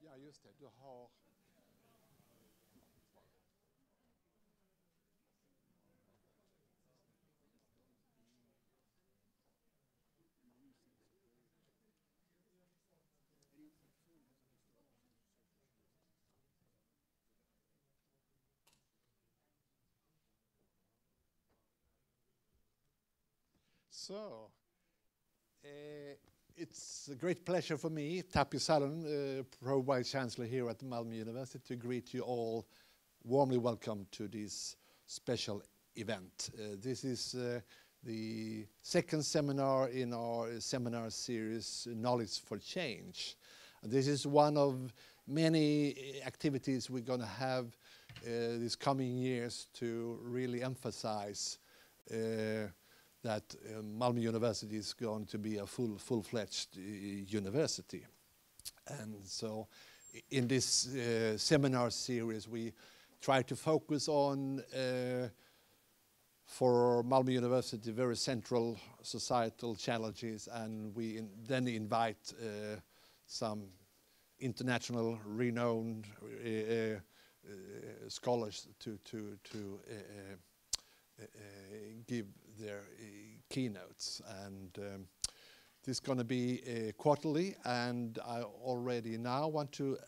Ja, just det. Du har... So, it's a great pleasure for me, Tapio Salon, Pro Vice Chancellor here at Malmö University, to greet you all warmly welcome to this special event. This is the second seminar in our seminar series, Knowledge for Change. And this is one of many activities we're going to have these coming years to really emphasize that Malmö University is going to be a full-fledged university. And so in this seminar series we try to focus on, for Malmö University, very central societal challenges, and we then invite some international renowned scholars to give their keynotes. And this is going to be quarterly, and I already now want to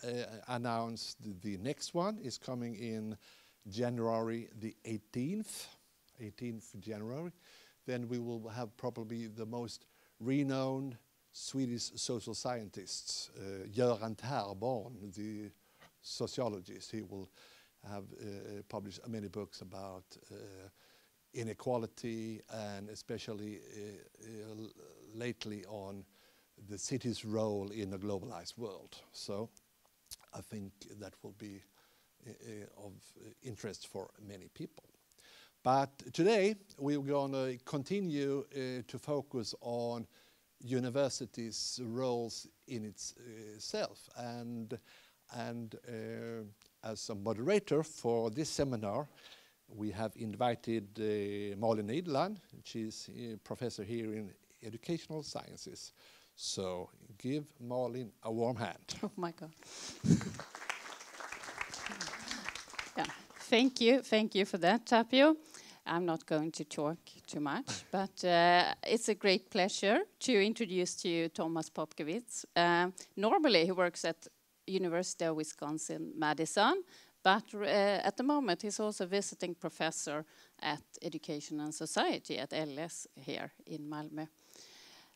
announce the next one is coming in January the 18th January. Then we will have probably the most renowned Swedish social scientists, Göran Terborn, the sociologist. He will have published many books about inequality, and especially lately on the city's role in a globalized world. So I think that will be of interest for many people. But today we're going to continue to focus on universities' roles in itself. And as a moderator for this seminar, we have invited Malin Nidland. She's a professor here in educational sciences. So give Malin a warm hand. Oh my God. Yeah. Thank you for that, Tapio. I'm not going to talk too much, but it's a great pleasure to introduce to you Thomas Popkewitz. Normally he works at University of Wisconsin-Madison, but at the moment he's also visiting professor at Education and Society at LS here in Malmö.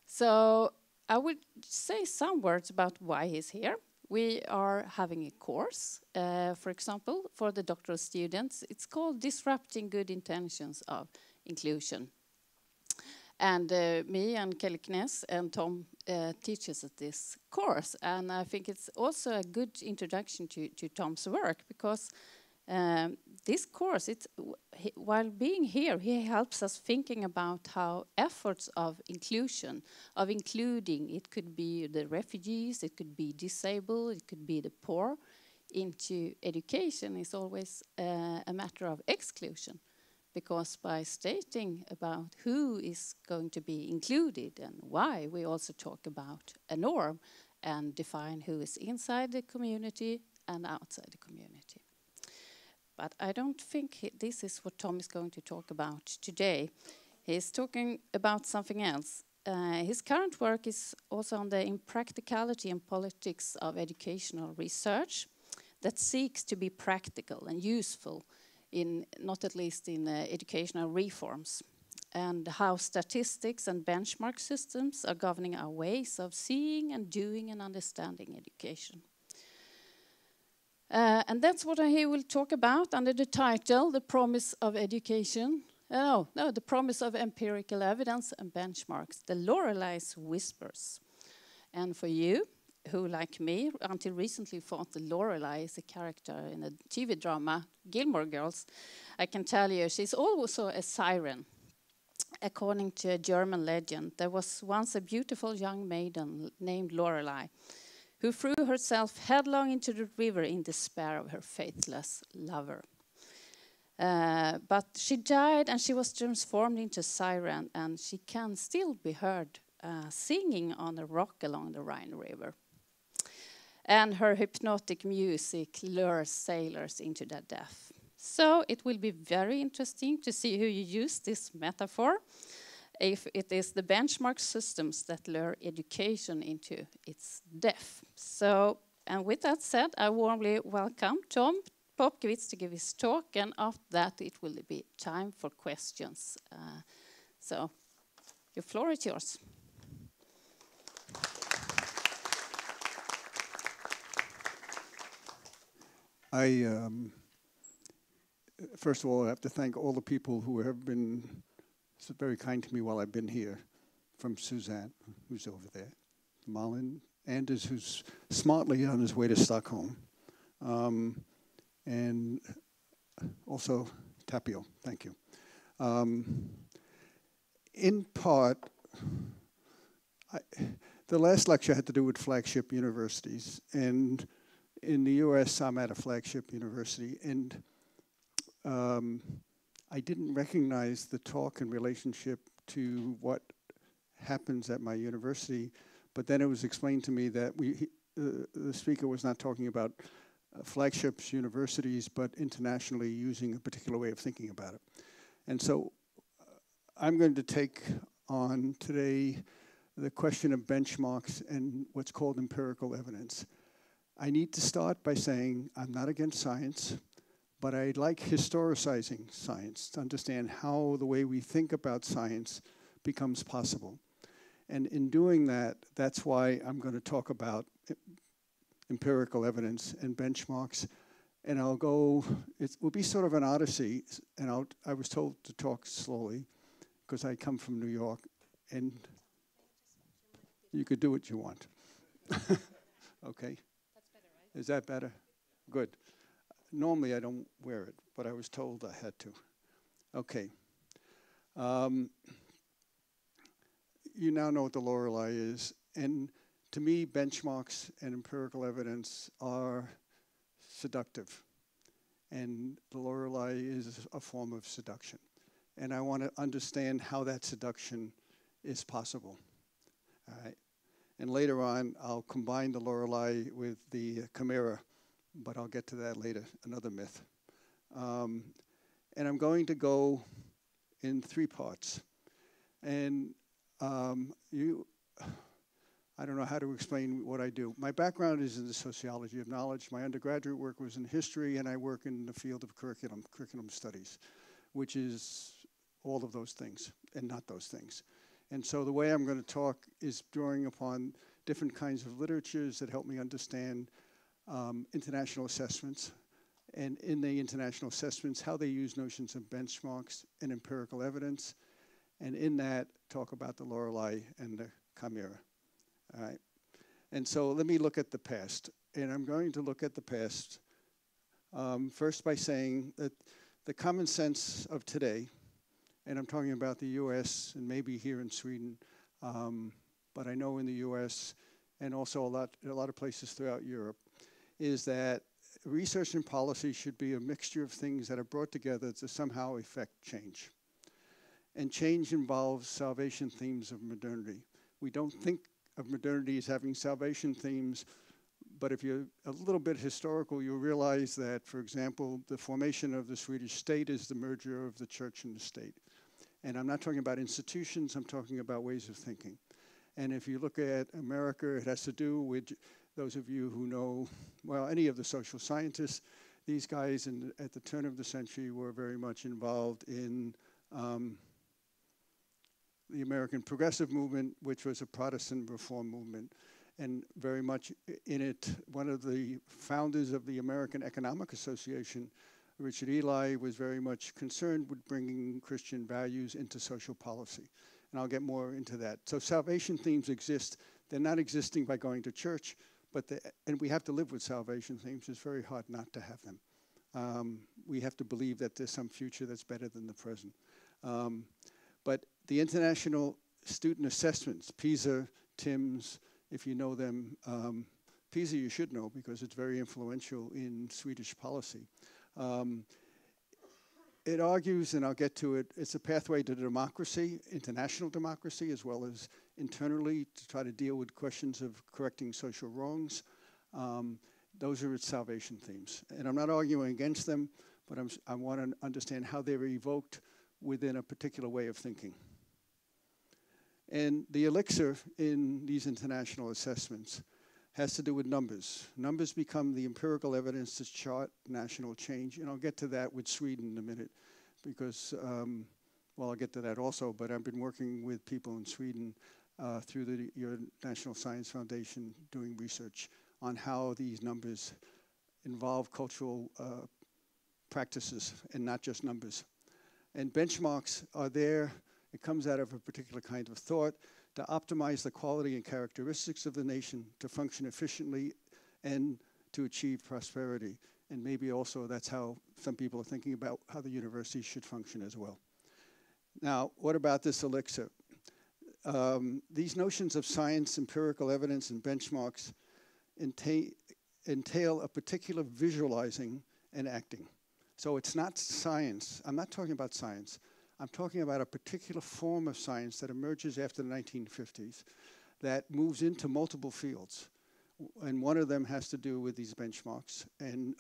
So I would say some words about why he's here. We are having a course, for example, for the doctoral students. It's called Disrupting Good Intentions of Inclusion. And me and Kelly Kness and Tom teaches at this course. And I think it's also a good introduction to Tom's work, because this course, while being here, he helps us thinking about how efforts of inclusion, of including, it could be the refugees, it could be disabled, it could be the poor, into education is always a matter of exclusion. Because by stating about who is going to be included and why, we also talk about a norm and define who is inside the community and outside the community. But I don't think this is what Tom is going to talk about today. He's talking about something else. His current work is also on the impracticality and politics of educational research that seeks to be practical and useful, in not at least in educational reforms, and how statistics and benchmark systems are governing our ways of seeing and doing and understanding education. And that's what he will talk about under the title, The Promise of Education. The Promise of Empirical Evidence and Benchmarks, the Lorelei's Whispers. And for you, who, like me, until recently thought the Lorelei is a character in a TV drama, Gilmore Girls, I can tell you she's also a siren. According to a German legend, there was once a beautiful young maiden named Lorelei, who threw herself headlong into the river in despair of her faithless lover. But she died and she was transformed into a siren, and she can still be heard singing on a rock along the Rhine River. and her hypnotic music lures sailors into their death. So it will be very interesting to see who you use this metaphor, if it is the benchmark systems that lure education into its death. So, and with that said, I warmly welcome Tom Popkewitz to give his talk, and after that it will be time for questions. So, your floor is yours. First of all, I have to thank all the people who have been so very kind to me while I've been here, from Suzanne, who's over there, Malin, Anders, who's smartly on his way to Stockholm, and also Tapio, thank you. In part, the last lecture had to do with flagship universities, and in the US, I'm at a flagship university, and I didn't recognize the talk in relationship to what happens at my university, but then it was explained to me that the speaker was not talking about flagships universities, but internationally using a particular way of thinking about it. And so I'm going to take on today the question of benchmarks and what's called empirical evidence. I need to start by saying I'm not against science, but I like historicizing science to understand how the way we think about science becomes possible. And in doing that, that's why I'm going to talk about empirical evidence and benchmarks. And I'll go, it will be sort of an odyssey, and I was told to talk slowly because I come from New York, and you could do what you want. Okay? That's better, right? Is that better? Good. Normally I don't wear it, but I was told I had to. Okay. You now know what the Lorelei is, and to me, benchmarks and empirical evidence are seductive, and the Lorelei is a form of seduction. And I want to understand how that seduction is possible. All right. And later on, I'll combine the Lorelei with the chimera, but I'll get to that later, another myth. And I'm going to go in 3 parts. And I don't know how to explain what I do. My background is in the sociology of knowledge. My undergraduate work was in history, and I work in the field of curriculum studies, which is all of those things and not those things. And so the way I'm going to talk is drawing upon different kinds of literatures that help me understand international assessments, and in the international assessments, how they use notions of benchmarks and empirical evidence, and in that, talk about the Lorelei and the chimera. All right. And so let me look at the past, and I'm going to look at the past first by saying that the common sense of today, and I'm talking about the US and maybe here in Sweden, but I know in the US and also a lot of places throughout Europe, is that research and policy should be a mixture of things that are brought together to somehow effect change. And change involves salvation themes of modernity. We don't think of modernity as having salvation themes, but if you're a little bit historical, you'll realize that, for example, the formation of the Swedish state is the merger of the church and the state. And I'm not talking about institutions, I'm talking about ways of thinking. And if you look at America, it has to do with those of you who know, well, any of the social scientists, these guys at the turn of the century were very much involved in the American Progressive Movement, which was a Protestant reform movement. And very much in it, one of the founders of the American Economic Association, Richard Ely, was very much concerned with bringing Christian values into social policy. And I'll get more into that. So salvation themes exist. They're not existing by going to church, but and we have to live with salvation themes. It's very hard not to have them. We have to believe that there's some future that's better than the present. But the international student assessments, PISA, TIMSS, if you know them, PISA you should know because it's very influential in Swedish policy. It argues, and I'll get to it, it's a pathway to democracy, international democracy, as well as internally to try to deal with questions of correcting social wrongs. Those are its salvation themes. And I'm not arguing against them, but I want to understand how they were evoked within a particular way of thinking. And the elixir in these international assessments has to do with numbers. Numbers become the empirical evidence to chart national change, and I'll get to that with Sweden in a minute, because, well, I'll get to that also, but I've been working with people in Sweden through your National Science Foundation doing research on how these numbers involve cultural practices and not just numbers. And benchmarks are there. It comes out of a particular kind of thought to optimize the quality and characteristics of the nation, to function efficiently, and to achieve prosperity. And maybe also that's how some people are thinking about how the university should function as well. Now, what about this elixir? These notions of science, empirical evidence, and benchmarks entail a particular visualizing and acting. So it's not science. I'm not talking about science. I'm talking about a particular form of science that emerges after the 1950s that moves into multiple fields. And one of them has to do with these benchmarks and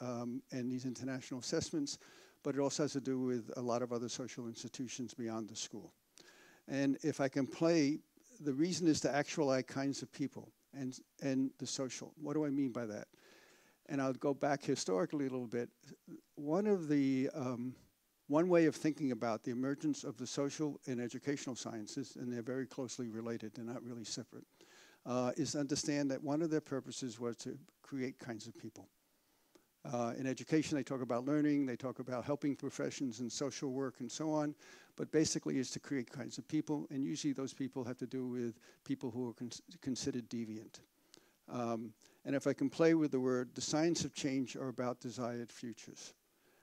these international assessments, but it also has to do with a lot of other social institutions beyond the school. And if I can play, the reason is to actualize kinds of people and the social. What do I mean by that? And I'll go back historically a little bit. One way of thinking about the emergence of the social and educational sciences, and they're very closely related, they're not really separate, is to understand that one of their purposes was to create kinds of people. In education, they talk about learning, they talk about helping professions and social work and so on, but basically it's to create kinds of people, and usually those people have to do with people who are considered deviant. And if I can play with the word, the science of change are about desired futures.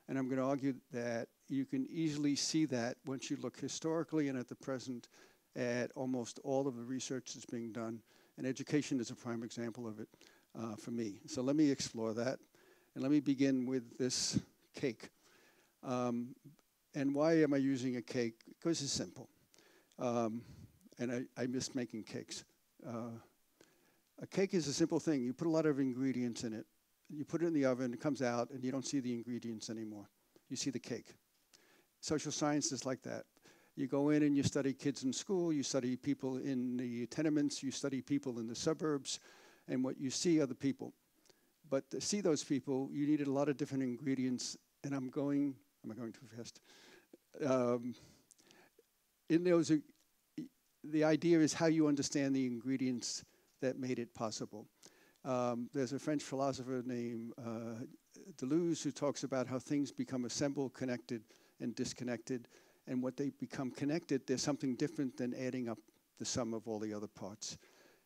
And I'm going to argue that you can easily see that once you look historically and at the present at almost all of the research that's being done. And education is a prime example of it for me. So let me explore that. And let me begin with this cake. And why am I using a cake? Because it's simple. And I miss making cakes. A cake is a simple thing. You put a lot of ingredients in it. You put it in the oven, it comes out, and you don't see the ingredients anymore. You see the cake. Social science is like that. You go in and you study kids in school, you study people in the tenements, you study people in the suburbs, and what you see are the people. But to see those people, you needed a lot of different ingredients, and am I going too fast? In those, the idea is how you understand the ingredients that made it possible. There's a French philosopher named Deleuze who talks about how things become assembled, connected, and disconnected. And what they become connected, there's something different than adding up the sum of all the other parts.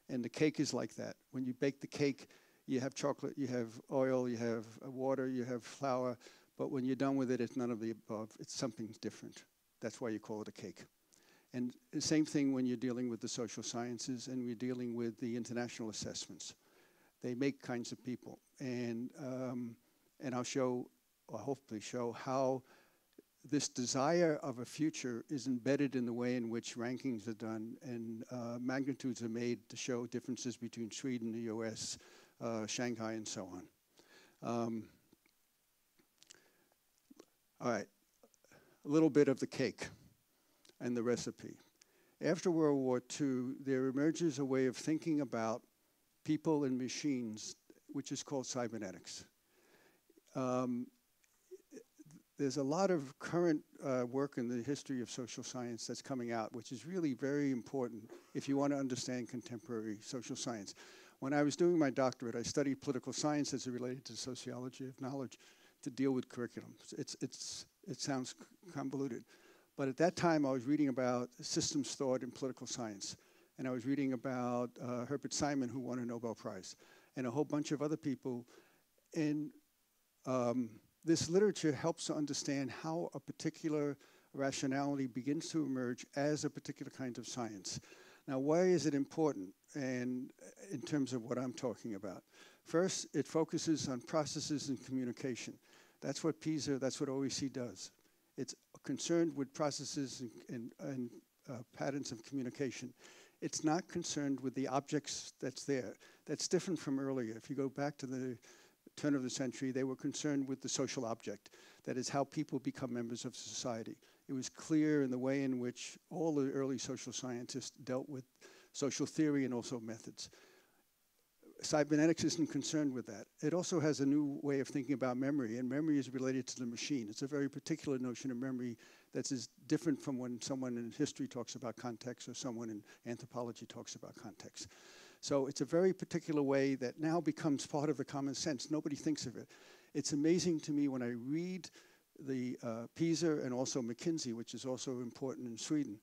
And the cake is like that. When you bake the cake, you have chocolate, you have oil, you have water, you have flour. But when you're done with it, it's none of the above. It's something different. That's why you call it a cake. And the same thing when you're dealing with the social sciences and we're dealing with the international assessments. They make kinds of people. And I'll show, or hopefully show, how this desire of a future is embedded in the way in which rankings are done and magnitudes are made to show differences between Sweden, the US, Shanghai, and so on. All right, a little bit of the cake and the recipe. After World War II, there emerges a way of thinking about people and machines, which is called cybernetics. There's a lot of current work in the history of social science that's coming out, which is really very important if you want to understand contemporary social science. When I was doing my doctorate, I studied political science as it related to sociology of knowledge to deal with curriculum. It sounds convoluted. But at that time, I was reading about systems thought in political science. And I was reading about Herbert Simon, who won a Nobel Prize, and a whole bunch of other people. And this literature helps to understand how a particular rationality begins to emerge as a particular kind of science. Now, why is it important? And in terms of what I'm talking about. First, it focuses on processes and communication. That's what PISA, that's what OECD does. It's concerned with processes and patterns of communication. It's not concerned with the objects that's there. That's different from earlier. If you go back to the turn of the century, they were concerned with the social object. That is how people become members of society. It was clear in the way in which all the early social scientists dealt with social theory and also methods. Cybernetics isn't concerned with that. It also has a new way of thinking about memory, and memory is related to the machine. It's a very particular notion of memory that's as different from when someone in history talks about context or someone in anthropology talks about context. So it's a very particular way that now becomes part of the common sense. Nobody thinks of it. It's amazing to me when I read the PISA and also McKinsey, which is also important in Sweden.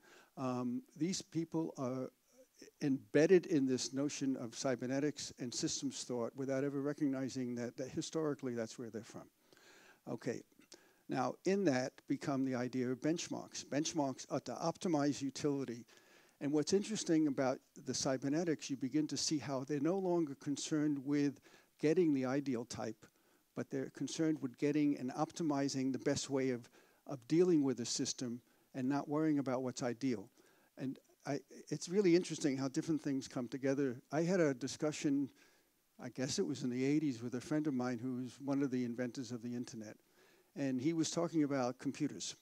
These people are embedded in this notion of cybernetics and systems thought without ever recognizing that historically that's where they're from. Okay, now in that become the idea of benchmarks. Benchmarks are to optimize utility. And what's interesting about the cybernetics, you begin to see how they're no longer concerned with getting the ideal type, but they're concerned with getting and optimizing the best way of dealing with the system and not worrying about what's ideal. And it's really interesting how different things come together. I had a discussion, I guess it was in the 80s, with a friend of mine who's one of the inventors of the internet. And he was talking about computers.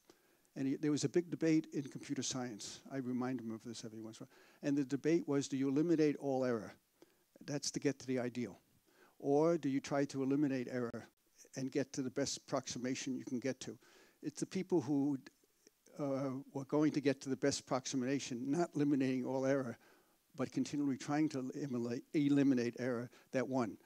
And there was a big debate in computer science. I remind him of this every once in a while. And the debate was, do you eliminate all error? That's to get to the ideal. Or do you try to eliminate error and get to the best approximation you can get to? It's the people who were going to get to the best approximation, not eliminating all error, but continually trying to eliminate error, that won.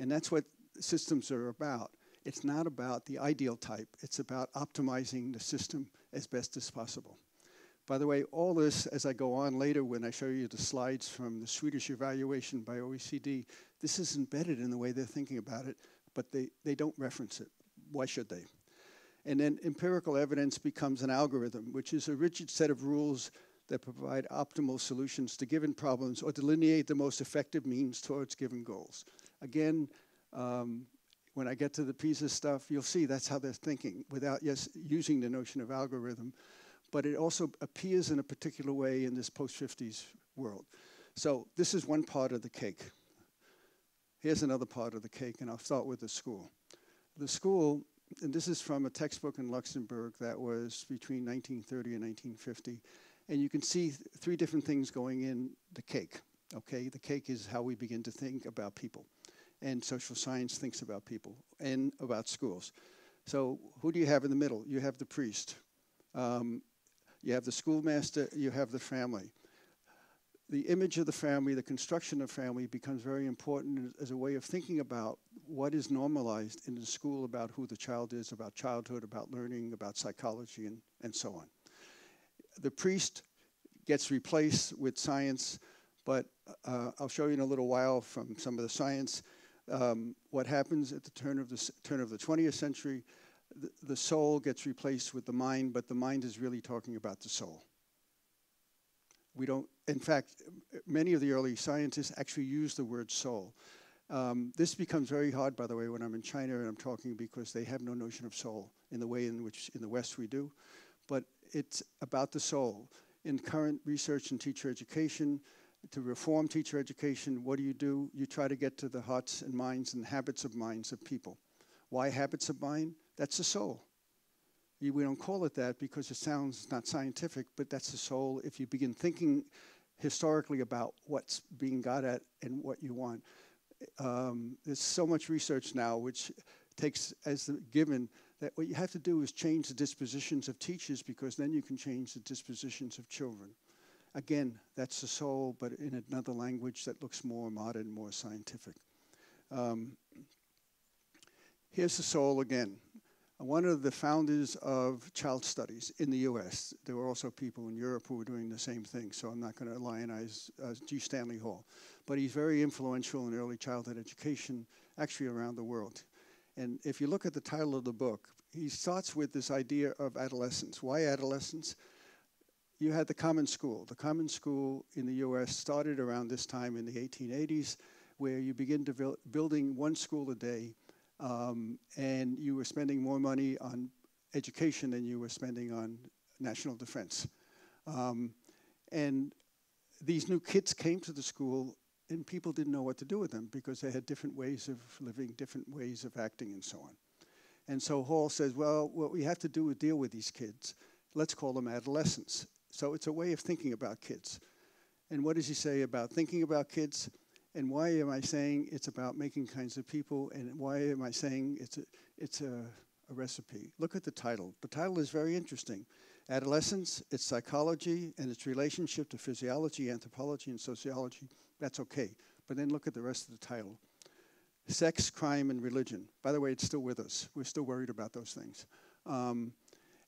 And that's what systems are about. It's not about the ideal type. It's about optimizing the system as best as possible. By the way, all this, as I go on later when I show you the slides from the Swedish evaluation by OECD, this is embedded in the way they're thinking about it, but they don't reference it. Why should they? And then empirical evidence becomes an algorithm, which is a rigid set of rules that provide optimal solutions to given problems or delineate the most effective means towards given goals. Again, when I get to the PISA stuff, you'll see that's how they're thinking without using the notion of algorithm. But it also appears in a particular way in this post-50s world. So this is one part of the cake. Here's another part of the cake, and I'll start with the school. The school, and this is from a textbook in Luxembourg that was between 1930 and 1950. And you can see three different things going in the cake. Okay, the cake is how we begin to think about people. And social science thinks about people and about schools. So who do you have in the middle? You have the priest. You have the schoolmaster, you have the family. The image of the family, the construction of family becomes very important as a way of thinking about what is normalized in the school about who the child is, about childhood, about learning, about psychology, and so on. The priest gets replaced with science, but I'll show you in a little while from some of the science what happens at the turn of the 20th century. The soul gets replaced with the mind, but the mind is really talking about the soul. We don't, in fact, many of the early scientists actually use the word soul. This becomes very hard, by the way, when I'm in China and I'm talking, because they have no notion of soul in the way in which in the West we do. But it's about the soul. In current research in teacher education, to reform teacher education, what do? You try to get to the hearts and minds and habits of minds of people. Why habits of mind? That's the soul. We don't call it that because it sounds not scientific, but that's the soul. If you begin thinking historically about what's being got at and what you want. There's so much research now which takes as the given that what you have to do is change the dispositions of teachers, because then you can change the dispositions of children. Again, that's the soul, but in another language that looks more modern, more scientific. Here's the soul again. One of the founders of child studies in the US, there were also people in Europe who were doing the same thing, so I'm not going to lionize G. Stanley Hall. But he's very influential in early childhood education, actually around the world. And if you look at the title of the book, he starts with this idea of adolescence. Why adolescence? You had the common school. The common school in the US started around this time in the 1880s, where you begin to building one school a day, and you were spending more money on education than you were spending on national defense. And these new kids came to the school and people didn't know what to do with them because they had different ways of living, different ways of acting and so on. And so Hall says, well, what we have to do is deal with these kids. Let's call them adolescents. So it's a way of thinking about kids. And what does he say about thinking about kids? And why am I saying it's about making kinds of people? And why am I saying it's a recipe? Look at the title. The title is very interesting. Adolescence, its psychology, and its relationship to physiology, anthropology, and sociology. That's okay. But then look at the rest of the title. Sex, crime, and religion. By the way, it's still with us. We're still worried about those things.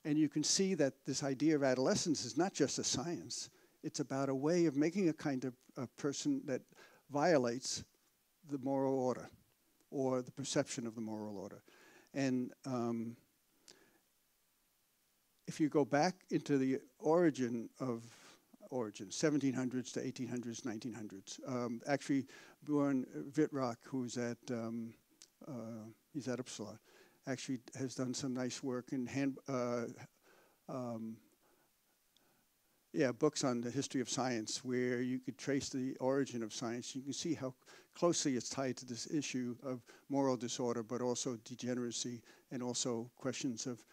And you can see that this idea of adolescence is not just a science. It's about a way of making a kind of a person that violates the moral order or the perception of the moral order. And if you go back into the origin, 1700s to 1800s, 1900s, actually Björn Vittrock, who's he's at Uppsala, actually has done some nice work in books on the history of science, where you could trace the origin of science. You can see how closely it's tied to this issue of moral disorder, but also degeneracy, and also questions of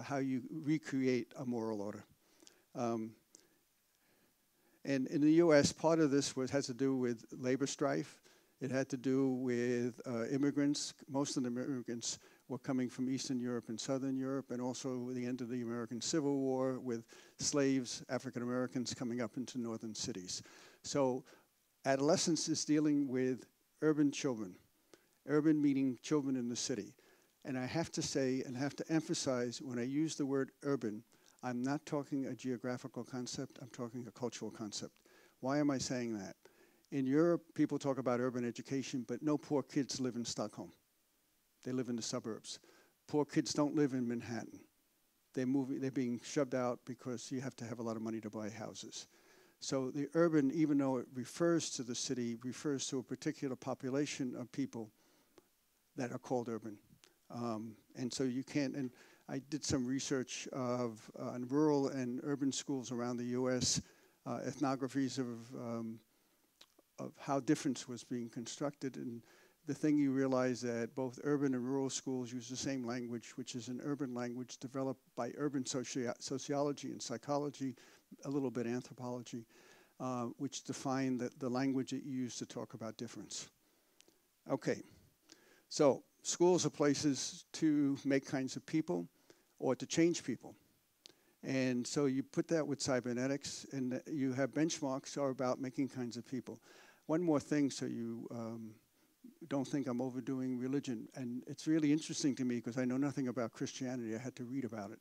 how you recreate a moral order. And in the US, part of this has to do with labor strife. It had to do with immigrants. Most of the immigrants were coming from Eastern Europe and Southern Europe, and also the end of the American Civil War with slaves, African Americans coming up into northern cities. So adolescence is dealing with urban children. Urban meaning children in the city. And I have to say, and have to emphasize, when I use the word urban, I'm not talking a geographical concept, I'm talking a cultural concept. Why am I saying that? In Europe, people talk about urban education, but no poor kids live in Stockholm. They live in the suburbs. Poor kids don't live in Manhattan. They're being shoved out because you have to have a lot of money to buy houses. So the urban, even though it refers to the city, refers to a particular population of people that are called urban. And so you can't, and I did some research on rural and urban schools around the US, ethnographies of how difference was being constructed. And the thing you realize that both urban and rural schools use the same language, which is an urban language developed by urban sociology and psychology, a little bit anthropology, which define the language that you use to talk about difference. Okay, so schools are places to make kinds of people or to change people. And so you put that with cybernetics, and you have benchmarks are about making kinds of people. One more thing, so you don't think I'm overdoing religion. And it's really interesting to me because I know nothing about Christianity. I had to read about it.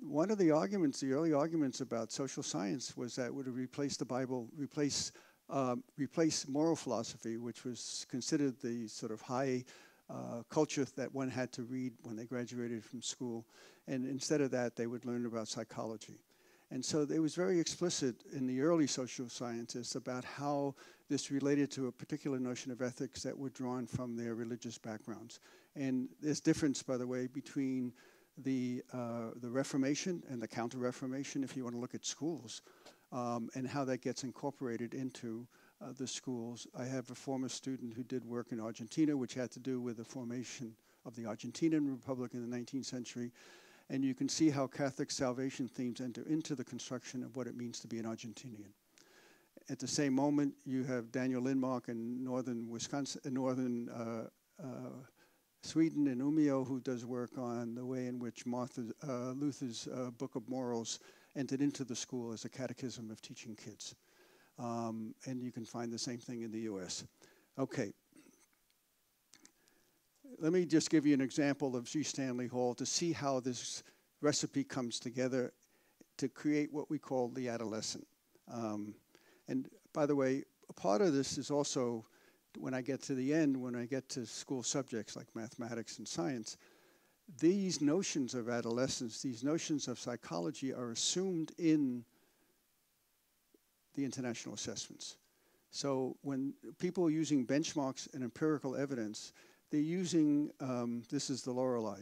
One of the arguments, the early arguments about social science was that it would replace the Bible, replace moral philosophy, which was considered the sort of high culture that one had to read when they graduated from school. And instead of that, they would learn about psychology. And so it was very explicit in the early social scientists about how this related to a particular notion of ethics that were drawn from their religious backgrounds. And there's difference, by the way, between the Reformation and the Counter-Reformation, if you want to look at schools, and how that gets incorporated into the schools. I have a former student who did work in Argentina, which had to do with the formation of the Argentinian Republic in the 19th century. And you can see how Catholic salvation themes enter into the construction of what it means to be an Argentinian. At the same moment, you have Daniel Lindmark in northern Wisconsin, northern Sweden, in Umeå, who does work on the way in which Luther's Book of Morals entered into the school as a catechism of teaching kids. And you can find the same thing in the US. Okay. Let me just give you an example of G. Stanley Hall to see how this recipe comes together to create what we call the adolescent. And by the way, a part of this is also, when I get to the end, when I get to school subjects like mathematics and science, these notions of adolescence, these notions of psychology are assumed in the international assessments. So when people are using benchmarks and empirical evidence, they're using, this is the Lorelei,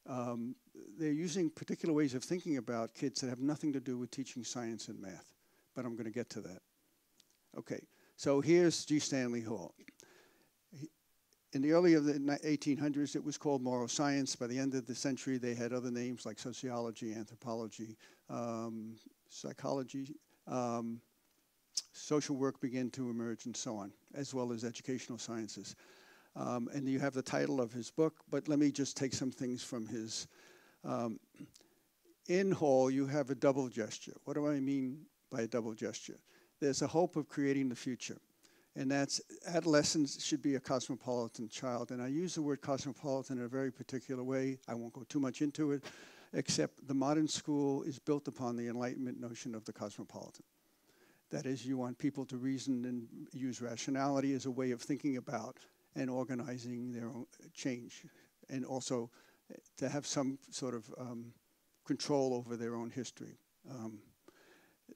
they're using particular ways of thinking about kids that have nothing to do with teaching science and math. but I'm going to get to that. Okay, so here's G. Stanley Hall. In the early of the 1800s, it was called moral science. By the end of the century, they had other names like sociology, anthropology, psychology. Social work began to emerge and so on, as well as educational sciences. And you have the title of his book, but let me just take some things from his. In Hall, you have a double gesture. What do I mean by a double gesture? There's a hope of creating the future. And that's adolescence should be a cosmopolitan child. And I use the word cosmopolitan in a very particular way. I won't go too much into it, except the modern school is built upon the Enlightenment notion of the cosmopolitan. That is, you want people to reason and use rationality as a way of thinking about and organizing their own change, and also to have some sort of control over their own history.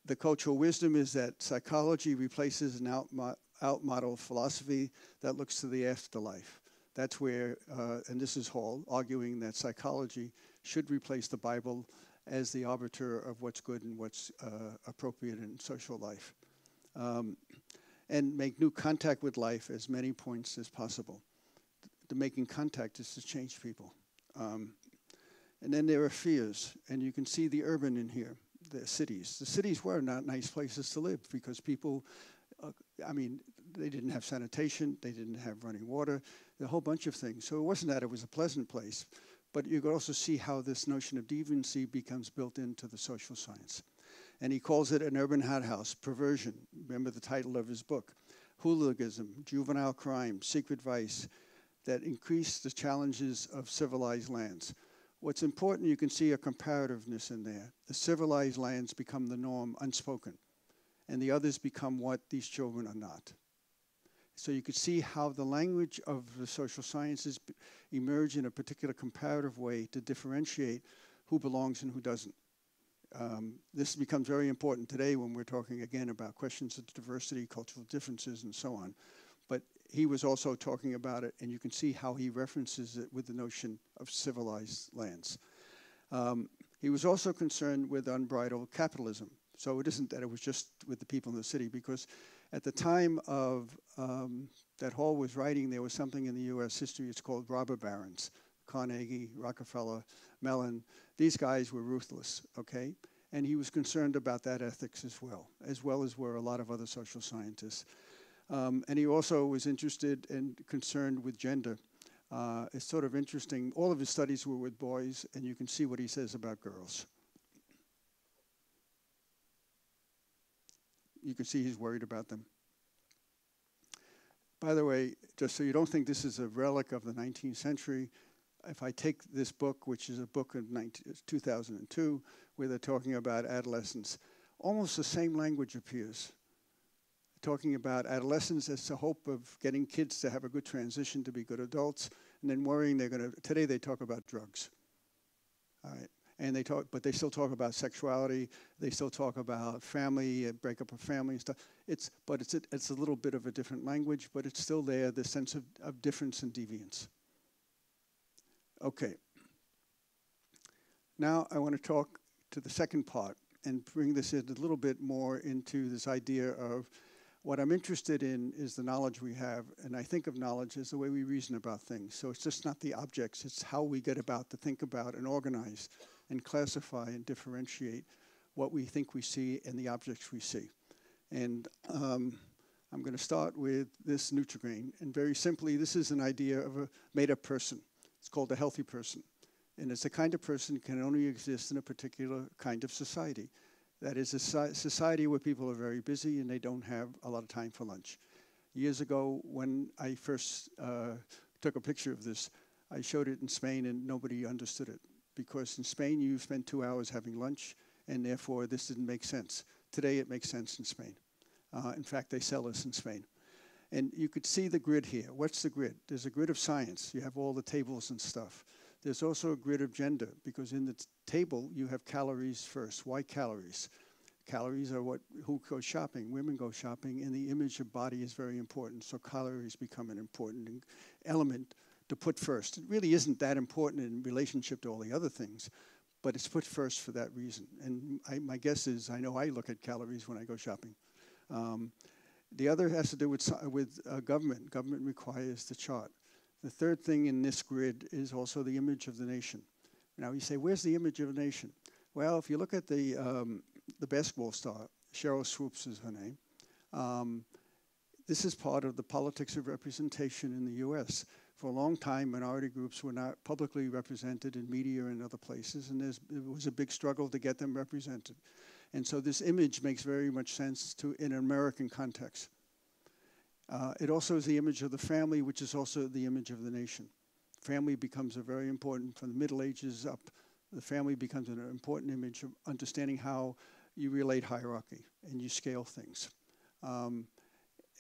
The cultural wisdom is that psychology replaces an out-model philosophy that looks to the afterlife. That's where, and this is Hall, arguing that psychology should replace the Bible as the arbiter of what's good and what's appropriate in social life. And make new contact with life as many points as possible. The making contact is to change people. And then there are fears, and you can see the urban in here, the cities. The cities were not nice places to live because people, I mean, they didn't have sanitation, they didn't have running water, a whole bunch of things. So it wasn't that it was a pleasant place, but you could also see how this notion of deviancy becomes built into the social science. And he calls it an urban hothouse, perversion. Remember the title of his book. Hooliganism, juvenile crime, secret vice that increase the challenges of civilized lands. What's important, you can see a comparativeness in there. The civilized lands become the norm, unspoken, and the others become what these children are not. So you could see how the language of the social sciences emerge in a particular comparative way to differentiate who belongs and who doesn't. This becomes very important today when we're talking again about questions of diversity, cultural differences, and so on. But he was also talking about it, and you can see how he references it with the notion of civilized lands. He was also concerned with unbridled capitalism. So it isn't that it was just with the people in the city, because at the time of that Hall was writing, there was something in the US history, it's called robber barons. Carnegie, Rockefeller, Mellon, these guys were ruthless, okay? And he was concerned about that ethics as well as were a lot of other social scientists. And he also was interested and concerned with gender. It's sort of interesting. All of his studies were with boys, and you can see what he says about girls. You can see he's worried about them. By the way, just so you don't think this is a relic of the 19th century, if I take this book, which is a book of 2002, where they're talking about adolescence, almost the same language appears. Talking about adolescence as the hope of getting kids to have a good transition to be good adults, and then worrying they're going to, today they talk about drugs. All right. And they talk, but they still talk about sexuality, they still talk about family, breakup of family and stuff. It's a little bit of a different language, but it's still there, the sense of difference and deviance. Okay. Now I want to talk to the second part and bring this in a little bit more into this idea of what I'm interested in is the knowledge we have, and I think of knowledge as the way we reason about things. So it's just not the objects, it's how we get about to think about and organize and classify and differentiate what we think we see and the objects we see. And I'm going to start with this Nutrigrain. And very simply, this is an idea of a made-up person. It's called a healthy person. And it's the kind of person that can only exist in a particular kind of society. That is a society where people are very busy and they don't have a lot of time for lunch. Years ago, when I first took a picture of this, I showed it in Spain and nobody understood it. Because in Spain, you spend 2 hours having lunch, and therefore this didn't make sense. Today, it makes sense in Spain. In fact, they sell this in Spain. And you could see the grid here. What's the grid? There's a grid of science. You have all the tables and stuff. There's also a grid of gender, because in the table, you have calories first. Why calories? Calories are who goes shopping. Women go shopping, and the image of body is very important. So calories become an important element to put first. It really isn't that important in relationship to all the other things, but it's put first for that reason. And my guess is, I know I look at calories when I go shopping. The other has to do with government. Government requires the chart. The third thing in this grid is also the image of the nation. Now you say, where's the image of a nation? Well, if you look at the basketball star, Sheryl Swoopes is her name. This is part of the politics of representation in the US. For a long time, minority groups were not publicly represented in media and other places, and it was a big struggle to get them represented. And so this image makes very much sense in an American context. It also is the image of the family, which is also the image of the nation. Family becomes a very important, from the Middle Ages up, the family becomes an important image of understanding how you relate hierarchy and you scale things.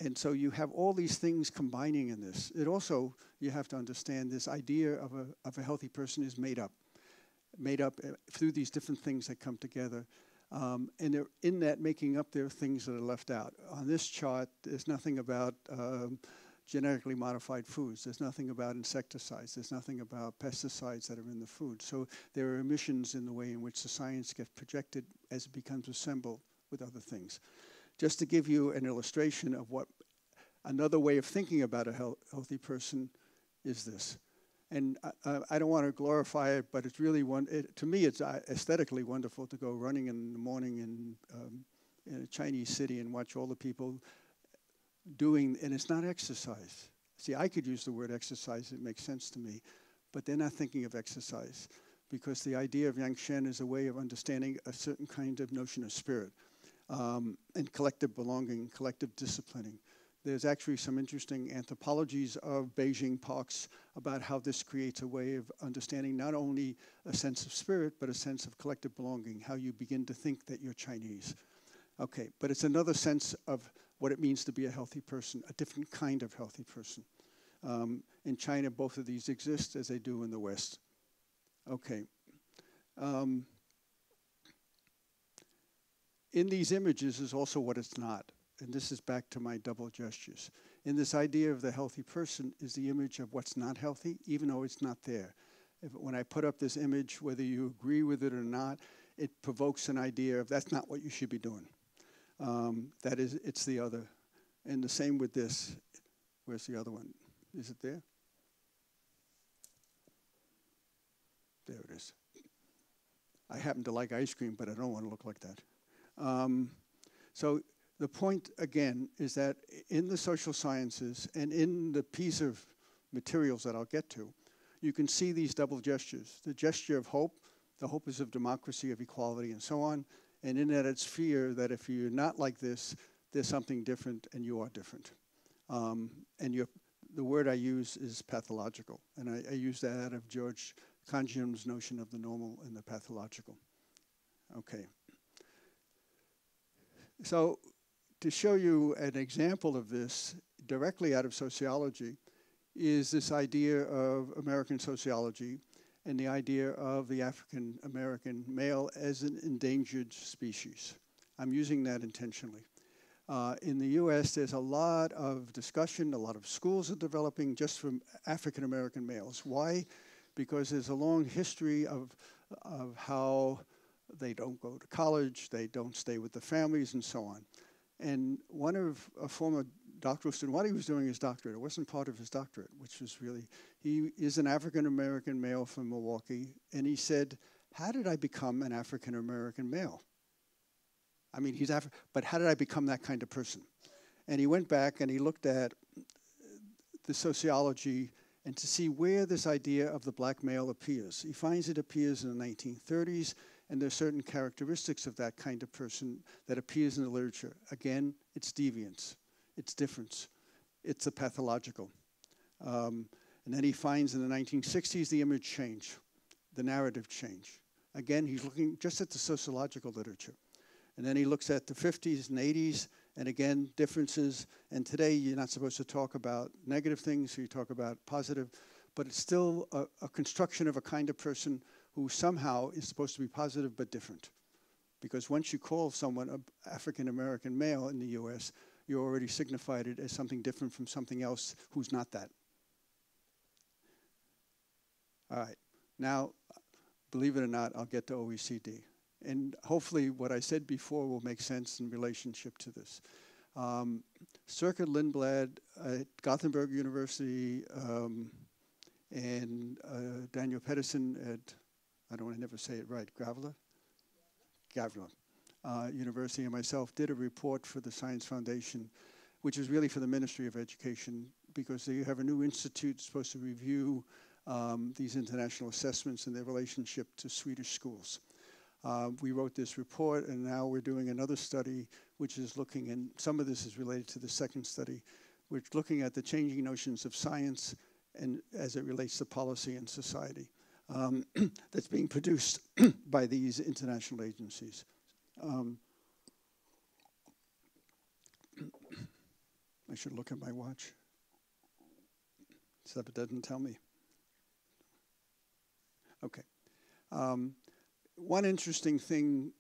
And so you have all these things combining in this. It also, you have to understand this idea of a healthy person is made up through these different things that come together. And in that making up, there are things that are left out. On this chart, there's nothing about genetically modified foods. There's nothing about insecticides. There's nothing about pesticides that are in the food. So there are omissions in the way in which the science gets projected as it becomes assembled with other things. Just to give you an illustration of what another way of thinking about a healthy person is this. And I don't want to glorify it, but it's really to me, it's aesthetically wonderful to go running in the morning in a Chinese city and watch all the people doing, and it's not exercise. See, I could use the word exercise, it makes sense to me, but they're not thinking of exercise because the idea of Yang Shen is a way of understanding a certain kind of notion of spirit and collective belonging, collective disciplining. There's actually some interesting anthropologies of Beijing parks about how this creates a way of understanding not only a sense of spirit, but a sense of collective belonging, how you begin to think that you're Chinese. Okay, but it's another sense of what it means to be a healthy person, a different kind of healthy person. In China, both of these exist as they do in the West. Okay. In these images is also what it's not. And this is back to my double gestures. In this idea of the healthy person is the image of what's not healthy, even though it's not there. When I put up this image, whether you agree with it or not, it provokes an idea of that's not what you should be doing. That is, it's the other. And the same with this. Where's the other one? Is it there? There it is. I happen to like ice cream, but I don't want to look like that. So the point, again, is that in the social sciences and in the PISA materials that I'll get to, you can see these double gestures. The gesture of hope, the hope is of democracy, of equality, and so on. And in that it's fear that if you're not like this, there's something different and you are different. And the word I use is pathological. And I use that out of George Kanjian's notion of the normal and the pathological. Okay. So to show you an example of this directly out of sociology is this idea of American sociology and the idea of the African American male as an endangered species. I'm using that intentionally. In the US, there's a lot of discussion, a lot of schools are developing just from African American males. Why? Because there's a long history of how they don't go to college, they don't stay with the families, and so on. And one of a former doctoral student, while he was doing his doctorate, it wasn't part of his doctorate, which was really, he is an African-American male from Milwaukee, and he said, how did I become an African-American male? I mean, he's but how did I become that kind of person? And he went back and he looked at the sociology and to see where this idea of the black male appears. He finds it appears in the 1930s, and there's certain characteristics of that kind of person that appears in the literature. Again, it's deviance, it's difference, it's a pathological. And then he finds in the 1960s the image change, the narrative change. Again, he's looking just at the sociological literature. And then he looks at the 50s and 80s, and again, differences. And today, you're not supposed to talk about negative things, so you talk about positive. But it's still a construction of a kind of person who somehow is supposed to be positive but different. Because once you call someone an African-American male in the US, you already signified it as something different from something else who's not that. All right. Now, believe it or not, I'll get to OECD. And hopefully what I said before will make sense in relationship to this. Sirka Lindblad at Gothenburg University and Daniel Pedersen at, I don't want to never say it right, Gavle University, and myself did a report for the Science Foundation, which is really for the Ministry of Education, because they have a new institute supposed to review these international assessments and their relationship to Swedish schools. We wrote this report, and now we're doing another study, which is looking, and some of this is related to the second study, we're looking at the changing notions of science and as it relates to policy and society that's being produced by these international agencies. I should look at my watch. Except it doesn't tell me. Okay. One interesting thing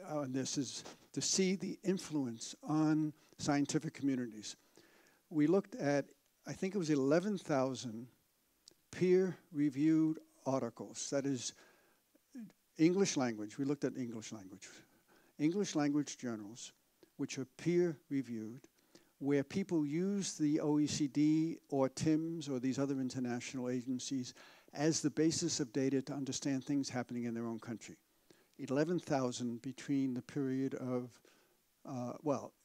on this is to see the influence on scientific communities. We looked at, I think it was 11,000 peer-reviewed articles. That is English language. We looked at English language. English language journals, which are peer-reviewed, where people use the OECD or TIMSS or these other international agencies as the basis of data to understand things happening in their own country. 11,000 between the period of,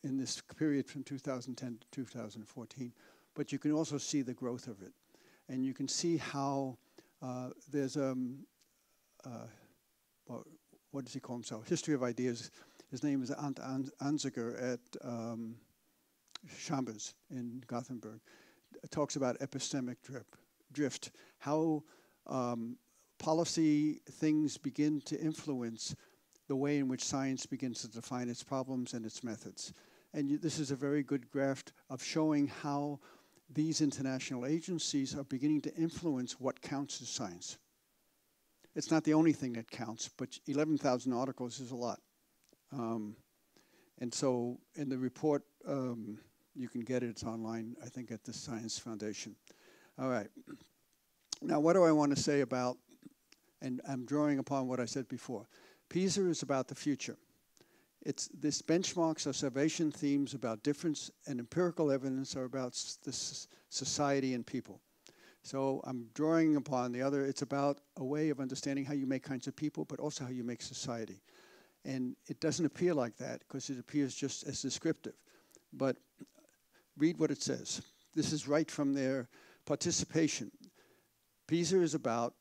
in this period from 2010 to 2014. But you can also see the growth of it. And you can see how there's what does he call himself? History of Ideas. His name is Ant Anziger at Chambers in Gothenburg. It talks about epistemic drift, how policy things begin to influence the way in which science begins to define its problems and its methods. And this is a very good graph of showing how these international agencies are beginning to influence what counts as science. It's not the only thing that counts, but 11,000 articles is a lot. And so in the report, you can get it, it's online, I think, at the Science Foundation. All right. Now, what do I want to say about, and I'm drawing upon what I said before. PISA is about the future. This benchmarks observation themes about difference, and empirical evidence are about this society and people. So I'm drawing upon the other, it's about a way of understanding how you make kinds of people, but also how you make society. And it doesn't appear like that because it appears just as descriptive. But read what it says. This is right from their participation. PISA is about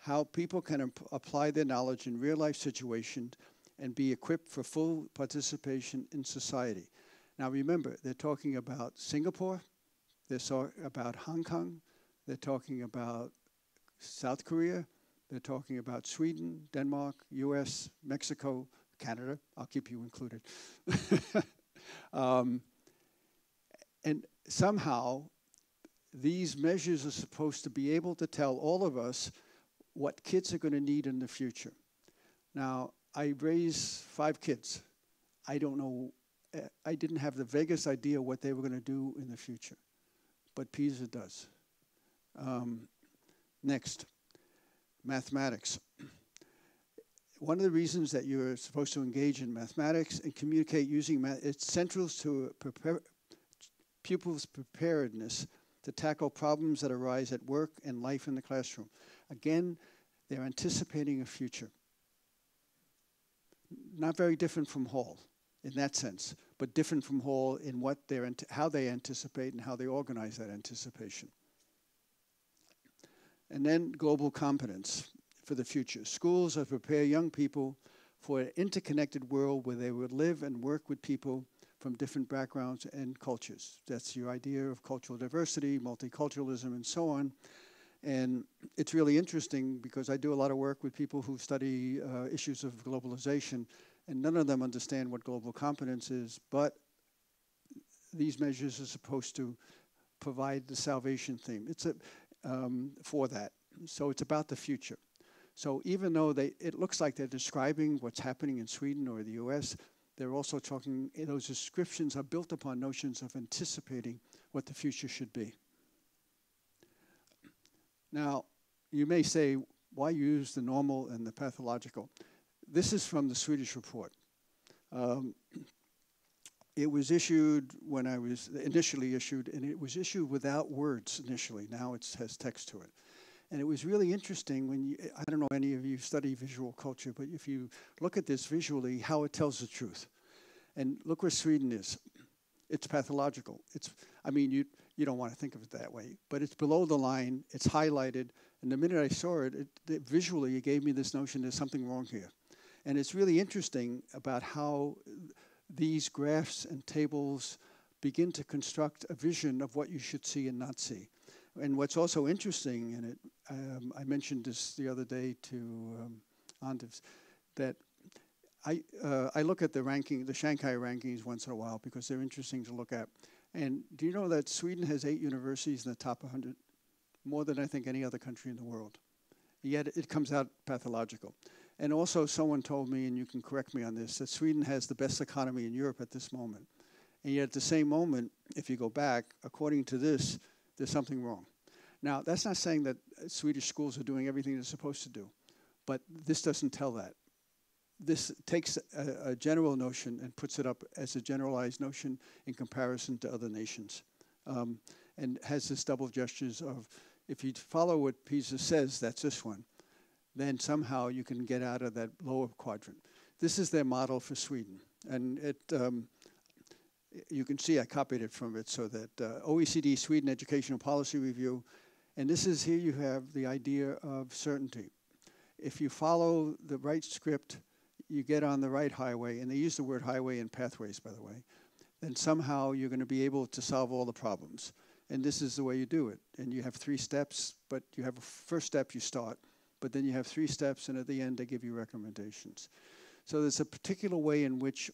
how people can apply their knowledge in real-life situations and be equipped for full participation in society. Now remember, they're talking about Singapore, they're talking about Hong Kong, they're talking about South Korea, they're talking about Sweden, Denmark, US, Mexico, Canada. I'll keep you included. And somehow, these measures are supposed to be able to tell all of us what kids are going to need in the future. Now, I raised 5 kids. I don't know, I didn't have the vaguest idea what they were going to do in the future, but PISA does. Next, mathematics. One of the reasons that you're supposed to engage in mathematics and communicate using math, it's central to pupils' preparedness to tackle problems that arise at work and life in the classroom. Again, they're anticipating a future. Not very different from Hall in that sense, but different from Hall in what how they anticipate and how they organize that anticipation. And then global competence for the future. Schools are to prepare young people for an interconnected world where they would live and work with people from different backgrounds and cultures. That's your idea of cultural diversity, multiculturalism, and so on. And it's really interesting because I do a lot of work with people who study issues of globalization, and none of them understand what global competence is, but these measures are supposed to provide the salvation theme. It's for that. So it's about the future. So even though it looks like they're describing what's happening in Sweden or the US, they're also talking, those descriptions are built upon notions of anticipating what the future should be. Now, you may say, Why use the normal and the pathological? This is from the Swedish report. It was issued when I was initially issued, and it was issued without words initially. Now it has text to it. And it was really interesting when you, I don't know any of you study visual culture, but if you look at this visually, how it tells the truth. And look where Sweden is. It's pathological. I mean, you don't want to think of it that way, but it's below the line, it's highlighted, and the minute I saw it, visually it gave me this notion there's something wrong here. And it's really interesting about how these graphs and tables begin to construct a vision of what you should see and not see. And what's also interesting in it, I mentioned this the other day to Anders, that I look at the ranking, the Shanghai rankings once in a while because they're interesting to look at. And do you know that Sweden has 8 universities in the top 100? More than I think any other country in the world. Yet it comes out pathological. And also someone told me, and you can correct me on this, that Sweden has the best economy in Europe at this moment. And yet at the same moment, if you go back, according to this, there's something wrong. Now, that's not saying that Swedish schools are doing everything they're supposed to do, but this doesn't tell that. This takes a general notion and puts it up as a generalized notion in comparison to other nations. And has this double gestures of, if you follow what PISA says, that's this one, then somehow you can get out of that lower quadrant. This is their model for Sweden. And it, you can see I copied it from it, so that OECD Sweden Educational Policy Review, and this is, here you have the idea of certainty. If you follow the right script, you get on the right highway, and they use the word highway in pathways, by the way, then somehow you're going to be able to solve all the problems. And this is the way you do it. And you have 3 steps, but you have a first step you start, but then you have 3 steps, and at the end they give you recommendations. So there's a particular way in which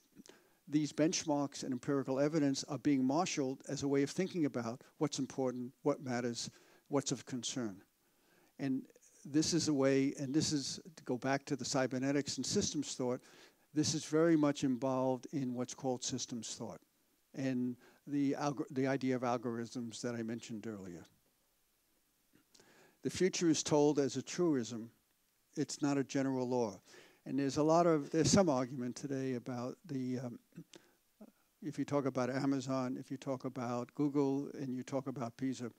these benchmarks and empirical evidence are being marshaled as a way of thinking about what's important, what matters, what's of concern. And this is a way, and this is, to go back to the cybernetics and systems thought, this is very much involved in what's called systems thought and the idea of algorithms that I mentioned earlier. The future is told as a truism. It's not a general law. And there's some argument today about the, if you talk about Amazon, if you talk about Google, and you talk about PISA,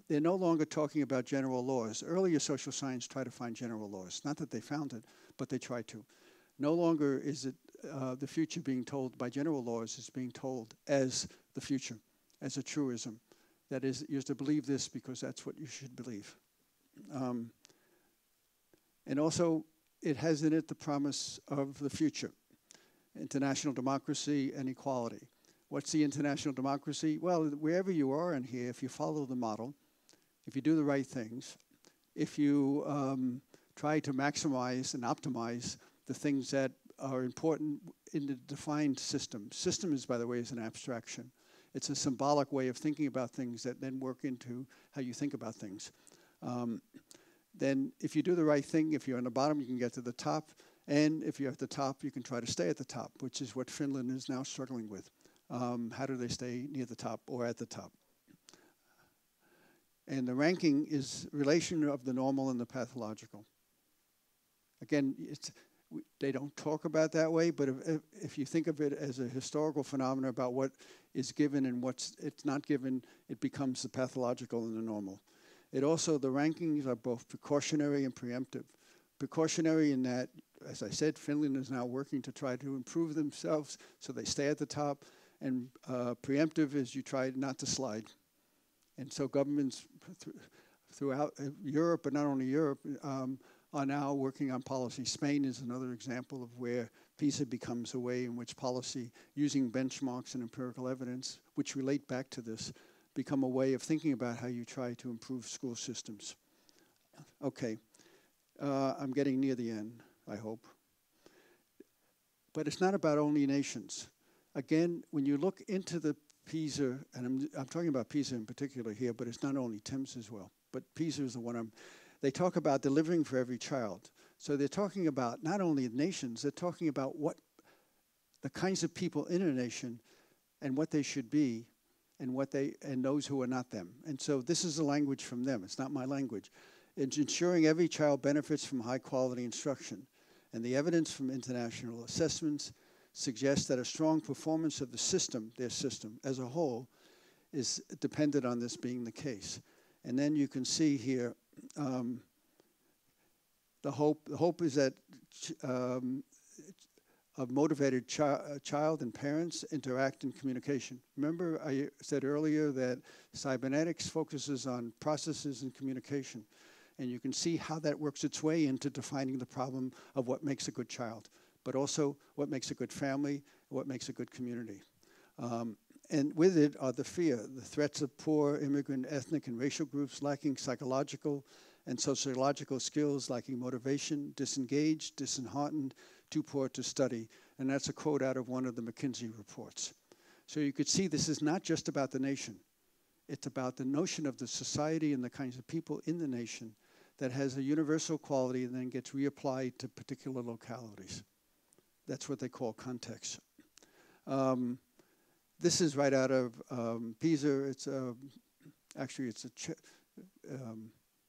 they're no longer talking about general laws. Earlier social science tried to find general laws. Not that they found it, but they tried to. No longer is it the future being told by general laws, it's being told as the future, as a truism. That is, you have to believe this because that's what you should believe. And also, it has in it the promise of the future. International democracy and equality. What's the international democracy? Well, wherever you are in here, if you follow the model, if you do the right things, if you try to maximize and optimize the things that are important in the defined system. System is, by the way, is an abstraction. It's a symbolic way of thinking about things that then work into how you think about things. Then if you do the right thing, if you're on the bottom, you can get to the top. And if you're at the top, you can try to stay at the top, which is what Finland is now struggling with. How do they stay near the top or at the top? And the ranking is relation of the normal and the pathological. Again, they don't talk about that way, but if you think of it as a historical phenomenon about what is given and what's it's not given, it becomes the pathological and the normal. It also, the rankings are both precautionary and preemptive. Precautionary in that, as I said, Finland is now working to try to improve themselves so they stay at the top, and preemptive is you try not to slide. And so governments throughout Europe, but not only Europe, are now working on policy. Spain is another example of where PISA becomes a way in which policy, using benchmarks and empirical evidence, which relate back to this, become a way of thinking about how you try to improve school systems. Okay, I'm getting near the end, I hope. But it's not about only nations. Again, when you look into the PISA, and I'm talking about PISA in particular here, but it's not only TIMSS as well, but PISA is the one they talk about delivering for every child. So they're talking about not only nations, they're talking about what the kinds of people in a nation and what they should be and those who are not them. And so this is a language from them. It's not my language. It's ensuring every child benefits from high-quality instruction. And the evidence from international assessments suggests that a strong performance of the system, their system as a whole, is dependent on this being the case. And then you can see here the hope is that a motivated child and parents interact in communication. Remember I said earlier that cybernetics focuses on processes and communication. And you can see how that works its way into defining the problem of what makes a good child, but also what makes a good family, what makes a good community. And with it are the threats of poor immigrant, ethnic, and racial groups lacking psychological and sociological skills, lacking motivation, disengaged, disheartened, too poor to study. And that's a quote out of one of the McKinsey reports. So you could see this is not just about the nation. It's about the notion of the society and the kinds of people in the nation that has a universal quality and then gets reapplied to particular localities. That's what they call context. This is right out of PISA. It's actually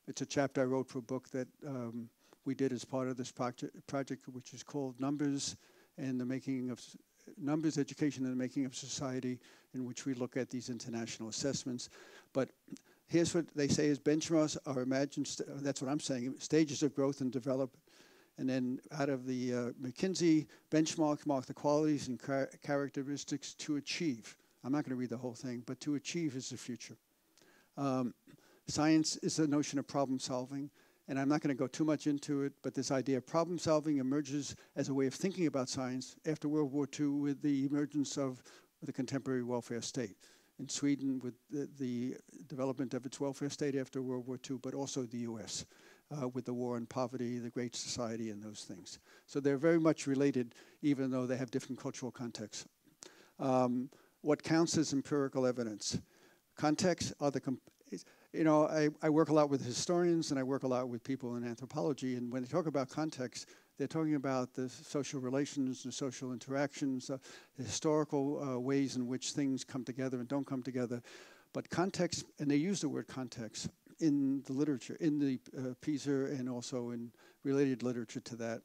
it's a chapter I wrote for a book that we did as part of this project, which is called Numbers and the Making of Numbers, Education and the Making of Society, in which we look at these international assessments. But here's what they say is benchmarks are imagined, that's what I'm saying, stages of growth and development. And then out of the McKinsey benchmark, mark the qualities and characteristics to achieve. I'm not going to read the whole thing, but to achieve is the future. Science is the notion of problem solving. And I'm not going to go too much into it, but this idea of problem solving emerges as a way of thinking about science after World War II with the emergence of the contemporary welfare state. In Sweden with the development of its welfare state after World War II, but also the US with the war on poverty, the Great Society, and those things. So they're very much related, even though they have different cultural contexts. What counts as empirical evidence? Context are the you know, I work a lot with historians and I work a lot with people in anthropology, and when they talk about context, they're talking about the social relations, the social interactions, the historical ways in which things come together and don't come together. But context, and they use the word context in the literature, in the PISA and also in related literature to that.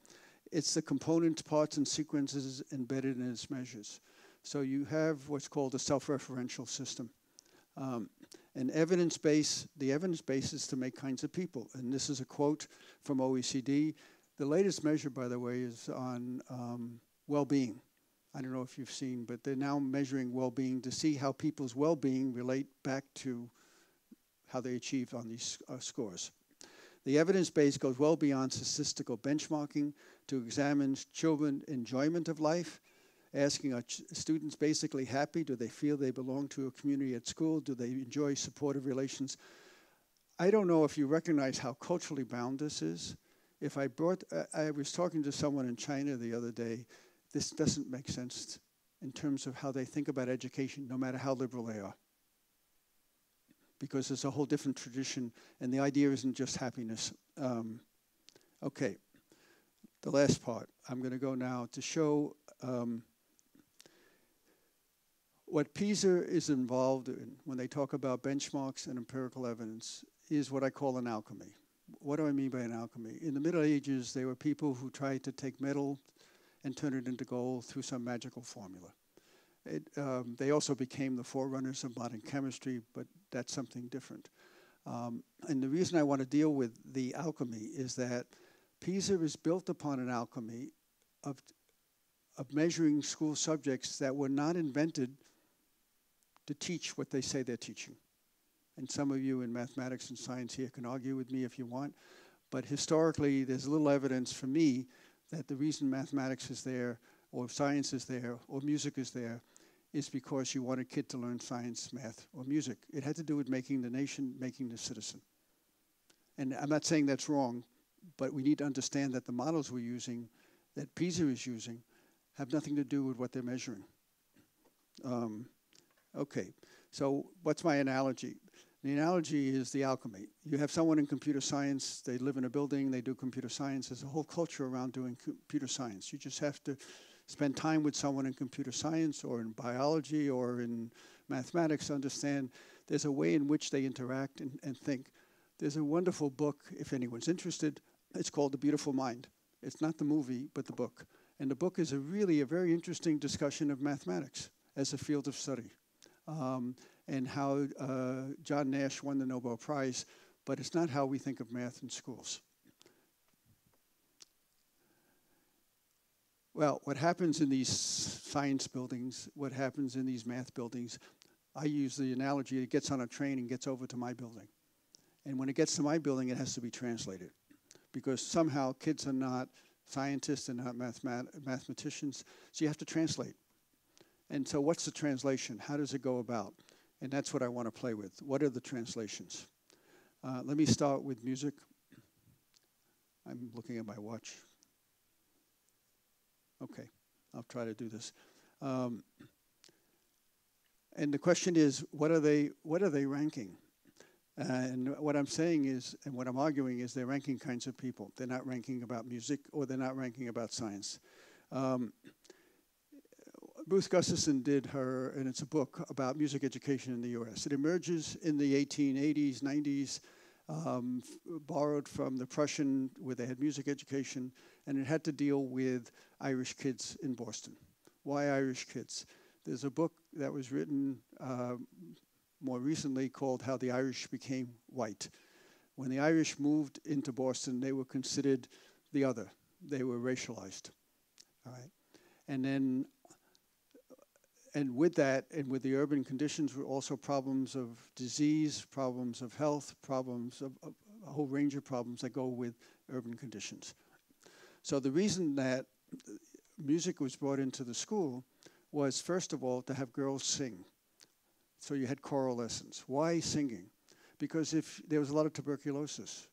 It's the components, parts, and sequences embedded in its measures. So you have what's called a self-referential system. An evidence base, the evidence base is to make kinds of people. And this is a quote from OECD. The latest measure, by the way, is on well-being. I don't know if you've seen, but they're now measuring well-being to see how people's well-being relate back to how they achieved on these scores. The evidence base goes well beyond statistical benchmarking to examine children's enjoyment of life, asking are students basically happy? Do they feel they belong to a community at school? Do they enjoy supportive relations? I don't know if you recognize how culturally bound this is. If I was talking to someone in China the other day, this doesn't make sense in terms of how they think about education, no matter how liberal they are. Because there's a whole different tradition, and the idea isn't just happiness. Okay, the last part. I'm going to go now to show what PISA is involved in when they talk about benchmarks and empirical evidence is what I call an alchemy. What do I mean by an alchemy? In the Middle Ages, there were people who tried to take metal and turn it into gold through some magical formula. They also became the forerunners of modern chemistry, but that's something different. And the reason I want to deal with the alchemy is that PISA is built upon an alchemy of measuring school subjects that were not invented to teach what they say they're teaching. And some of you in mathematics and science here can argue with me if you want, but historically there's little evidence for me that the reason mathematics is there, or science is there, or music is there, is because you want a kid to learn science, math, or music. It had to do with making the nation, making the citizen. And I'm not saying that's wrong, but we need to understand that the models we're using, that PISA is using, have nothing to do with what they're measuring. Okay, so what's my analogy? The analogy is the alchemy. You have someone in computer science, they live in a building, they do computer science. There's a whole culture around doing computer science. You just have to spend time with someone in computer science or in biology or in mathematics to understand there's a way in which they interact and think There's a wonderful book, if anyone's interested. It's called The Beautiful Mind. It's not the movie, but the book. And the book is really a very interesting discussion of mathematics as a field of study, and how John Nash won the Nobel Prize, but it's not how we think of math in schools. Well, what happens in these science buildings, what happens in these math buildings, I use the analogy, it gets on a train and gets over to my building. And when it gets to my building, it has to be translated, because somehow kids are not scientists and not mathematicians, so you have to translate. And so what's the translation? How does it go about? And that's what I want to play with. What are the translations? Let me start with music. I'm looking at my watch. Okay, I'll try to do this. And the question is, what are they ranking? And what I'm saying is, and what I'm arguing is, they're ranking kinds of people. They're not ranking about music, or they're not ranking about science. Ruth Gustafson did her, and it's a book about music education in the US. It emerges in the 1880s, 90s, borrowed from the Prussian, where they had music education, and it had to deal with Irish kids in Boston. Why Irish kids? There's a book that was written more recently called How the Irish Became White. When the Irish moved into Boston, they were considered the other. They were racialized. All right. And then, and with that, and with the urban conditions, were also problems of disease, problems of health, problems of a whole range of problems that go with urban conditions. So the reason that music was brought into the school was, first of all, to have girls sing. So you had choral lessons. Why singing? Because if there was a lot of tuberculosis,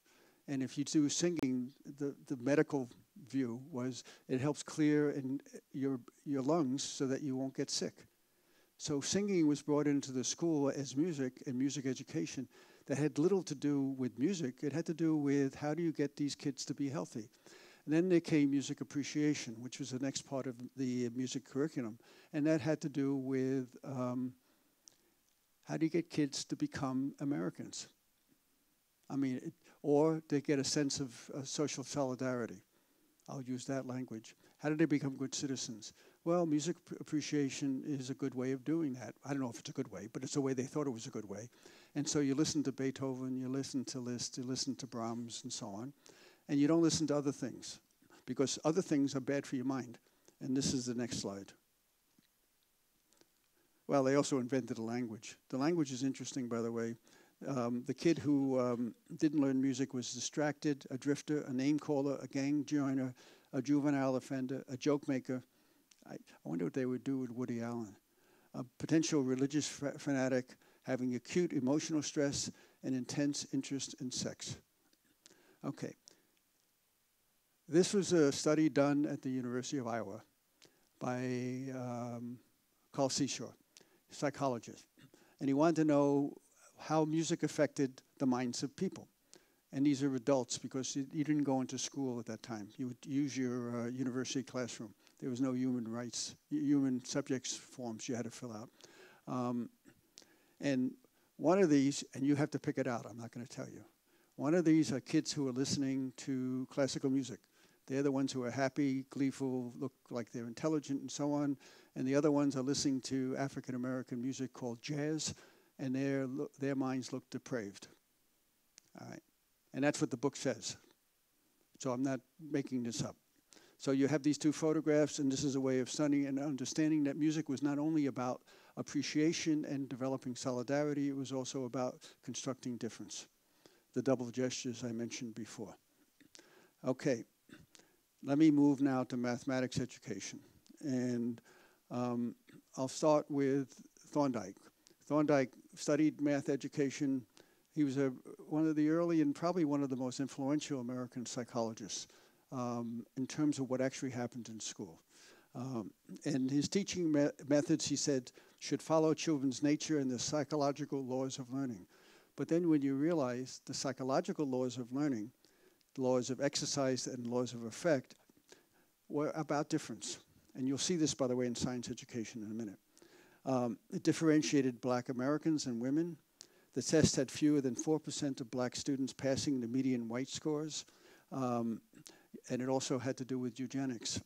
and if you do singing, the medical view was it helps clear in your lungs so that you won't get sick. So singing was brought into the school as music and music education that had little to do with music. It had to do with how do you get these kids to be healthy. And then there came music appreciation, which was the next part of the music curriculum. And that had to do with how do you get kids to become Americans? I mean, or they get a sense of social solidarity. I'll use that language. How do they become good citizens? Well, music appreciation is a good way of doing that. I don't know if it's a good way, but it's a way they thought it was a good way. And so you listen to Beethoven, you listen to Liszt, you listen to Brahms, and so on. And you don't listen to other things, because other things are bad for your mind. And this is the next slide. Well, they also invented a language. The language is interesting, by the way. The kid who didn't learn music was distracted, a drifter, a name caller, a gang joiner, a juvenile offender, a joke maker. I wonder what they would do with Woody Allen. A potential religious fanatic having acute emotional stress and intense interest in sex. Okay. This was a study done at the University of Iowa by Carl Seashore, psychologist. And he wanted to know how music affected the minds of people. And these are adults, because you didn't go into school at that time. You would use your university classroom. There was no human subjects forms you had to fill out. And one of these, and you have to pick it out, I'm not going to tell you. One of these are kids who are listening to classical music. They're the ones who are happy, gleeful, look like they're intelligent, and so on. And the other ones are listening to African-American music called jazz, and their minds look depraved. All right. And that's what the book says. So I'm not making this up. So you have these two photographs, and this is a way of studying and understanding that music was not only about appreciation and developing solidarity, it was also about constructing difference. The double gestures I mentioned before. Okay, let me move now to mathematics education. And I'll start with Thorndike. Thorndike studied math education. He was one of the early and probably one of the most influential American psychologists in terms of what actually happened in school. And his teaching methods, he said, should follow children's nature and the psychological laws of learning. But then when you realize the psychological laws of learning, the laws of exercise and laws of effect, were about difference. And you'll see this, by the way, in science education in a minute. It differentiated black Americans and women. The test had fewer than 4% of black students passing the median white scores, and it also had to do with eugenics.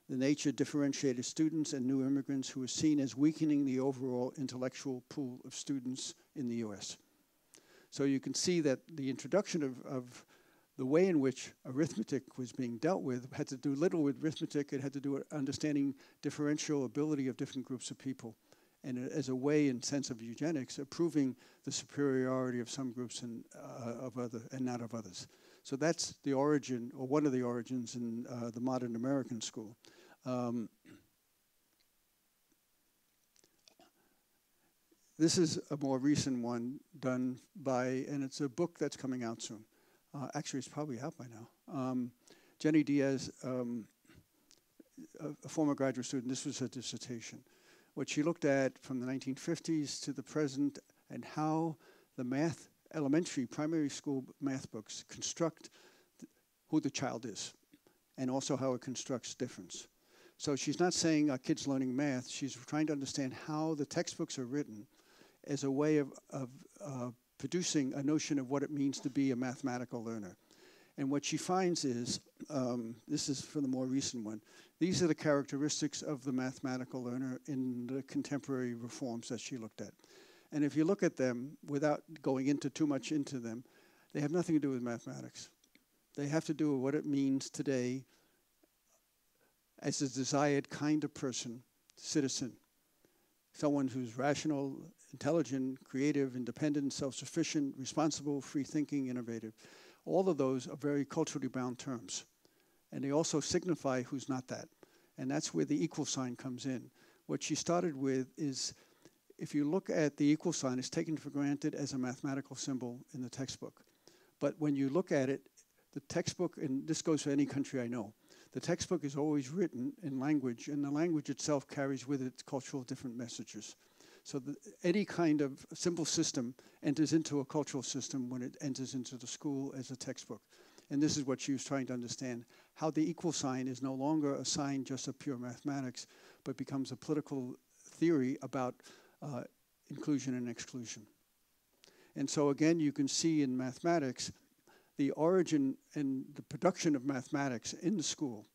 The nature differentiated students and new immigrants who were seen as weakening the overall intellectual pool of students in the US. So you can see that the introduction of the way in which arithmetic was being dealt with had to do little with arithmetic. It had to do with understanding differential ability of different groups of people. And as a way, in sense of eugenics, proving the superiority of some groups and not of others. So that's the origin, or one of the origins in the modern American school. This is a more recent one done by, and it's a book that's coming out soon. Actually, it's probably out by now. Jenny Diaz, a former graduate student, this was her dissertation. What she looked at from the 1950s to the present, and how the elementary, primary school math books construct who the child is, and also how it constructs difference. So she's not saying our kids learning math, she's trying to understand how the textbooks are written as a way of producing a notion of what it means to be a mathematical learner. And what she finds is, this is for the more recent one, these are the characteristics of the mathematical learner in the contemporary reforms that she looked at. And if you look at them, without going into too much into them, they have nothing to do with mathematics. They have to do with what it means today as a desired kind of person, citizen. Someone who's rational, intelligent, creative, independent, self-sufficient, responsible, free-thinking, innovative. All of those are very culturally bound terms. And they also signify who's not that. And that's where the equal sign comes in. What she started with is, if you look at the equal sign, it's taken for granted as a mathematical symbol in the textbook. But when you look at it, the textbook, and this goes for any country I know, the textbook is always written in language, and the language itself carries with it cultural different messages. So any kind of simple system enters into a cultural system when it enters into the school as a textbook. And this is what she was trying to understand, how the equal sign is no longer a sign just of pure mathematics, but becomes a political theory about inclusion and exclusion. And so again, you can see in mathematics, the origin and the production of mathematics in the school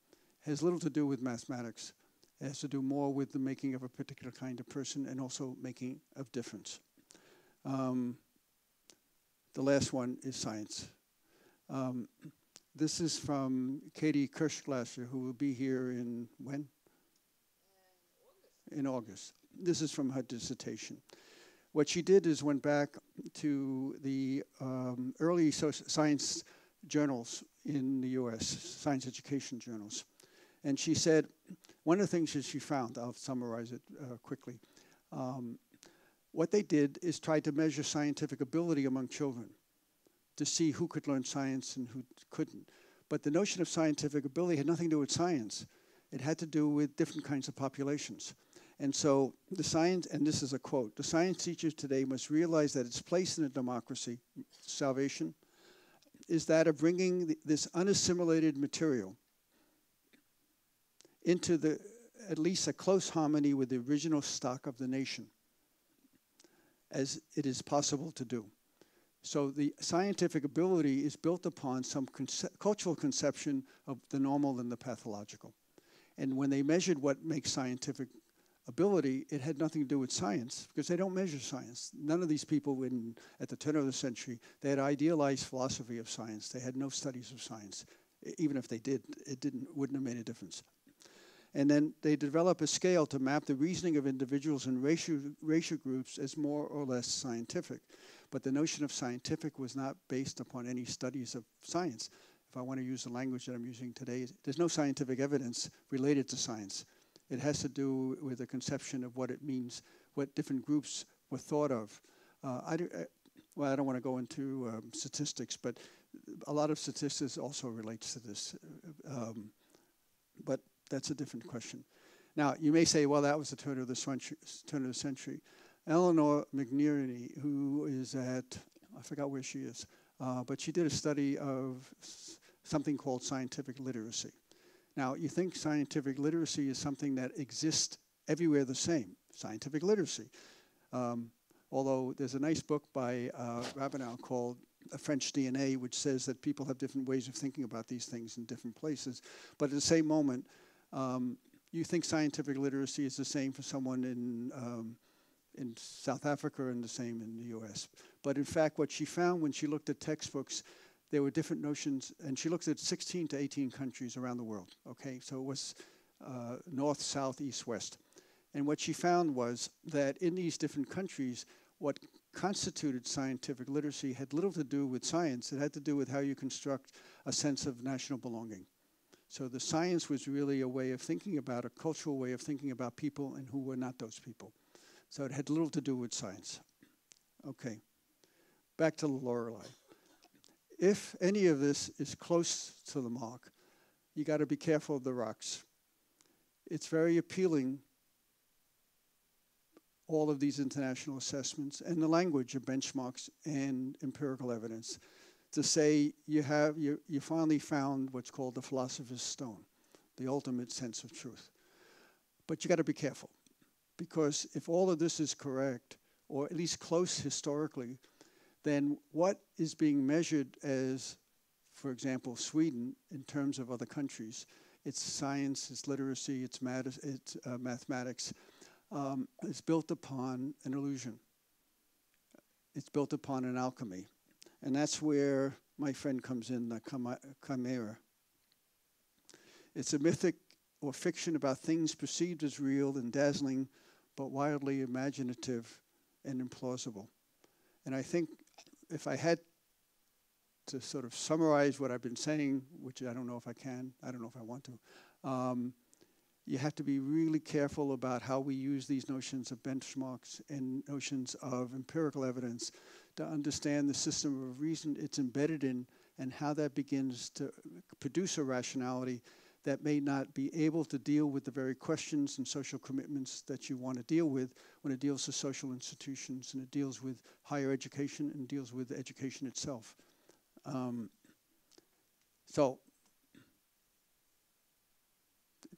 has little to do with mathematics. It has to do more with the making of a particular kind of person and also making of difference. The last one is science. This is from Katie Kirschglasser, who will be here in when? In August. This is from her dissertation. What she did is went back to the early science journals in the US, science education journals. And she said, one of the things that she found, I'll summarize it quickly, what they did is try to measure scientific ability among children to see who could learn science and who couldn't. But the notion of scientific ability had nothing to do with science. It had to do with different kinds of populations. And so the science, and this is a quote, the science teacher today must realize that its place in a democracy, salvation, is that of bringing this unassimilated material into at least a close harmony with the original stock of the nation, as it is possible to do. So the scientific ability is built upon some cultural conception of the normal and the pathological. And when they measured what makes scientific ability, it had nothing to do with science, because they don't measure science. None of these people at the turn of the century, they had idealized philosophy of science. They had no studies of science. Even if they did, wouldn't have made a difference. And then they develop a scale to map the reasoning of individuals and racial groups as more or less scientific. But the notion of scientific was not based upon any studies of science. If I want to use the language that I'm using today, there's no scientific evidence related to science. It has to do with the conception of what it means, what different groups were thought of. I don't want to go into statistics, but a lot of statistics also relates to this. But that's a different question. Now, you may say, well, that was the turn of the century. Eleanor McNerney, who is at, I forgot where she is, but she did a study of something called scientific literacy. Now, you think scientific literacy is something that exists everywhere the same, scientific literacy. Although there's a nice book by Ravenel called A French DNA, which says that people have different ways of thinking about these things in different places. But at the same moment, you think scientific literacy is the same for someone in South Africa and the same in the US. But in fact, what she found when she looked at textbooks, there were different notions, and she looked at 16 to 18 countries around the world, okay? So it was north, south, east, west. And what she found was that in these different countries, what constituted scientific literacy had little to do with science. It had to do with how you construct a sense of national belonging. So the science was really a way of thinking about, a cultural way of thinking about people and who were not those people. So it had little to do with science. Okay, back to Lorelei. If any of this is close to the mark, you got to be careful of the rocks. It's very appealing, all of these international assessments and the language of benchmarks and empirical evidence, to say you finally found what's called the philosopher's stone, the ultimate sense of truth. But you got to be careful, because if all of this is correct, or at least close historically, then what is being measured as, for example, Sweden, in terms of other countries, it's science, it's literacy, it's mathematics, it's built upon an illusion. It's built upon an alchemy. And that's where my friend comes in, the chimera. It's a mythic or fiction about things perceived as real and dazzling, but wildly imaginative and implausible. And I think if I had to sort of summarize what I've been saying, which I don't know if I can, I don't know if I want to, you have to be really careful about how we use these notions of benchmarks and notions of empirical evidence to understand the system of reason it's embedded in, and how that begins to produce a rationality that may not be able to deal with the very questions and social commitments that you want to deal with when it deals with social institutions, and it deals with higher education and deals with education itself. So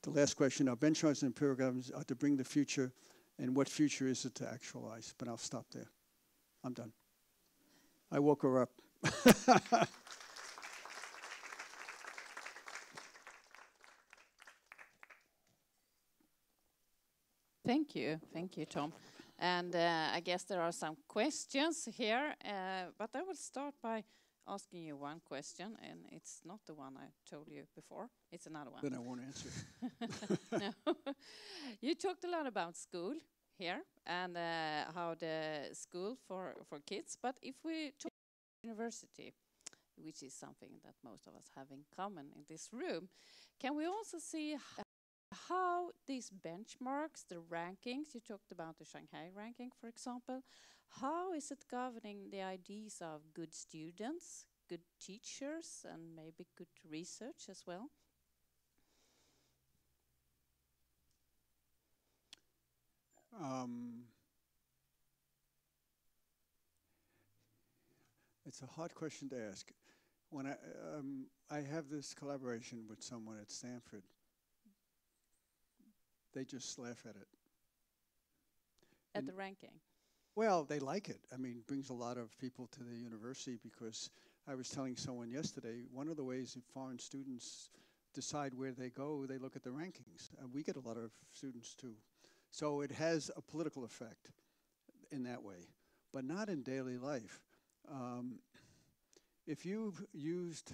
the last question, our benchmarks and empirical evidence are to bring the future, and what future is it to actualize? But I'll stop there. I'm done. I woke her up. Thank you, Tom. And I guess there are some questions here, but I will start by asking you one question, and it's not the one I told you before. It's another one. Then I won't answer. No. You talked a lot about school here and how the school for kids, but if we talk about university, which is something that most of us have in common in this room, can we also see how these benchmarks, the rankings, you talked about the Shanghai ranking, for example, how is it governing the ideas of good students, good teachers, and maybe good research as well? It's a hard question to ask. When I have this collaboration with someone at Stanford, they just laugh at it. At the ranking? Well, they like it. I mean, it brings a lot of people to the university, because I was telling someone yesterday, one of the ways that foreign students decide where they go, they look at the rankings. We get a lot of students too. So it has a political effect in that way, but not in daily life. If you've used,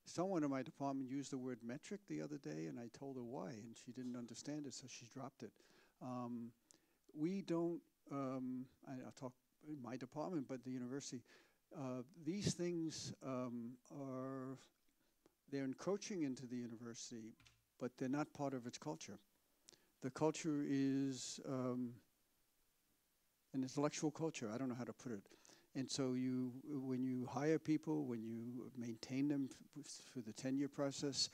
someone in my department used the word metric the other day, and I told her why, and she didn't understand it, so she dropped it. We don't, I'll talk in my department, but the university, these things they're encroaching into the university, but they're not part of its culture. The culture is an intellectual culture. I don't know how to put it. And so when you hire people, when you maintain them through the tenure process,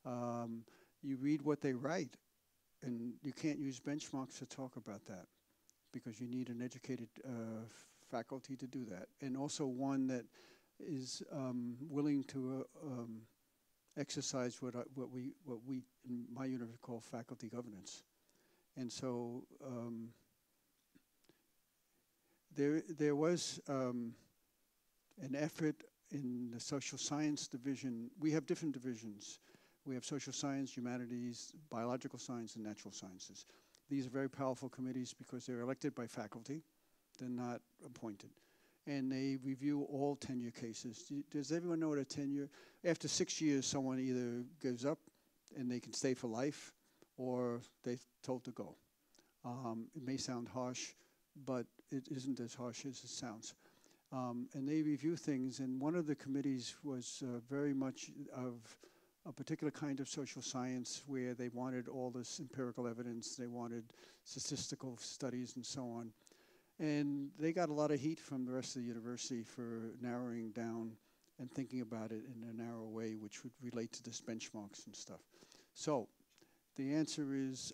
you read what they write, and you can't use benchmarks to talk about that, because you need an educated faculty to do that, and also one that is willing to exercise what we in my university call faculty governance. And so there was an effort in the social science division. We have different divisions. We have social science, humanities, biological science, and natural sciences. These are very powerful committees because they're elected by faculty. They're not appointed. And they review all tenure cases. Does everyone know what a tenure? After 6 years, someone either gives up and they can stay for life, or they're told to go. It may sound harsh, but it isn't as harsh as it sounds. And they review things, and one of the committees was very much of a particular kind of social science where they wanted all this empirical evidence, they wanted statistical studies and so on. And they got a lot of heat from the rest of the university for narrowing down and thinking about it in a narrow way, which would relate to this benchmarks and stuff. So the answer is,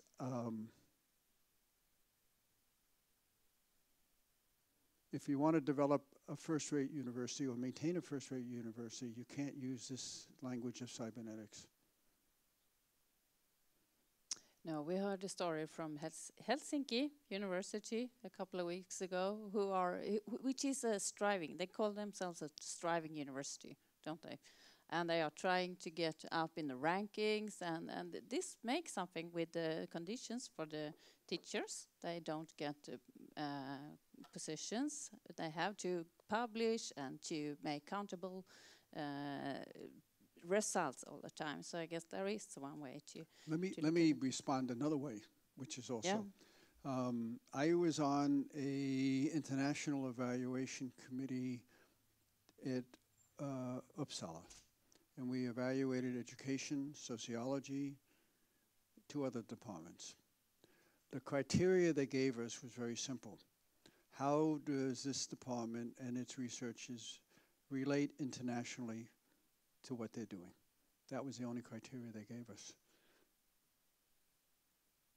if you want to develop a first-rate university or maintain a first-rate university, you can't use this language of cybernetics. No, we heard a story from Helsinki University a couple of weeks ago, which is a striving. They call themselves a striving university, don't they? And they are trying to get up in the rankings, and this makes something with the conditions for the teachers. They don't get positions. They have to publish and to make countable results all the time. So I guess there is one way to. Let me respond another way, which is also. Yeah. I was on a international evaluation committee at Uppsala, and we evaluated education, sociology, 2 other departments. The criteria they gave us was very simple. How does this department and its researchers relate internationally to what they're doing? That was the only criteria they gave us.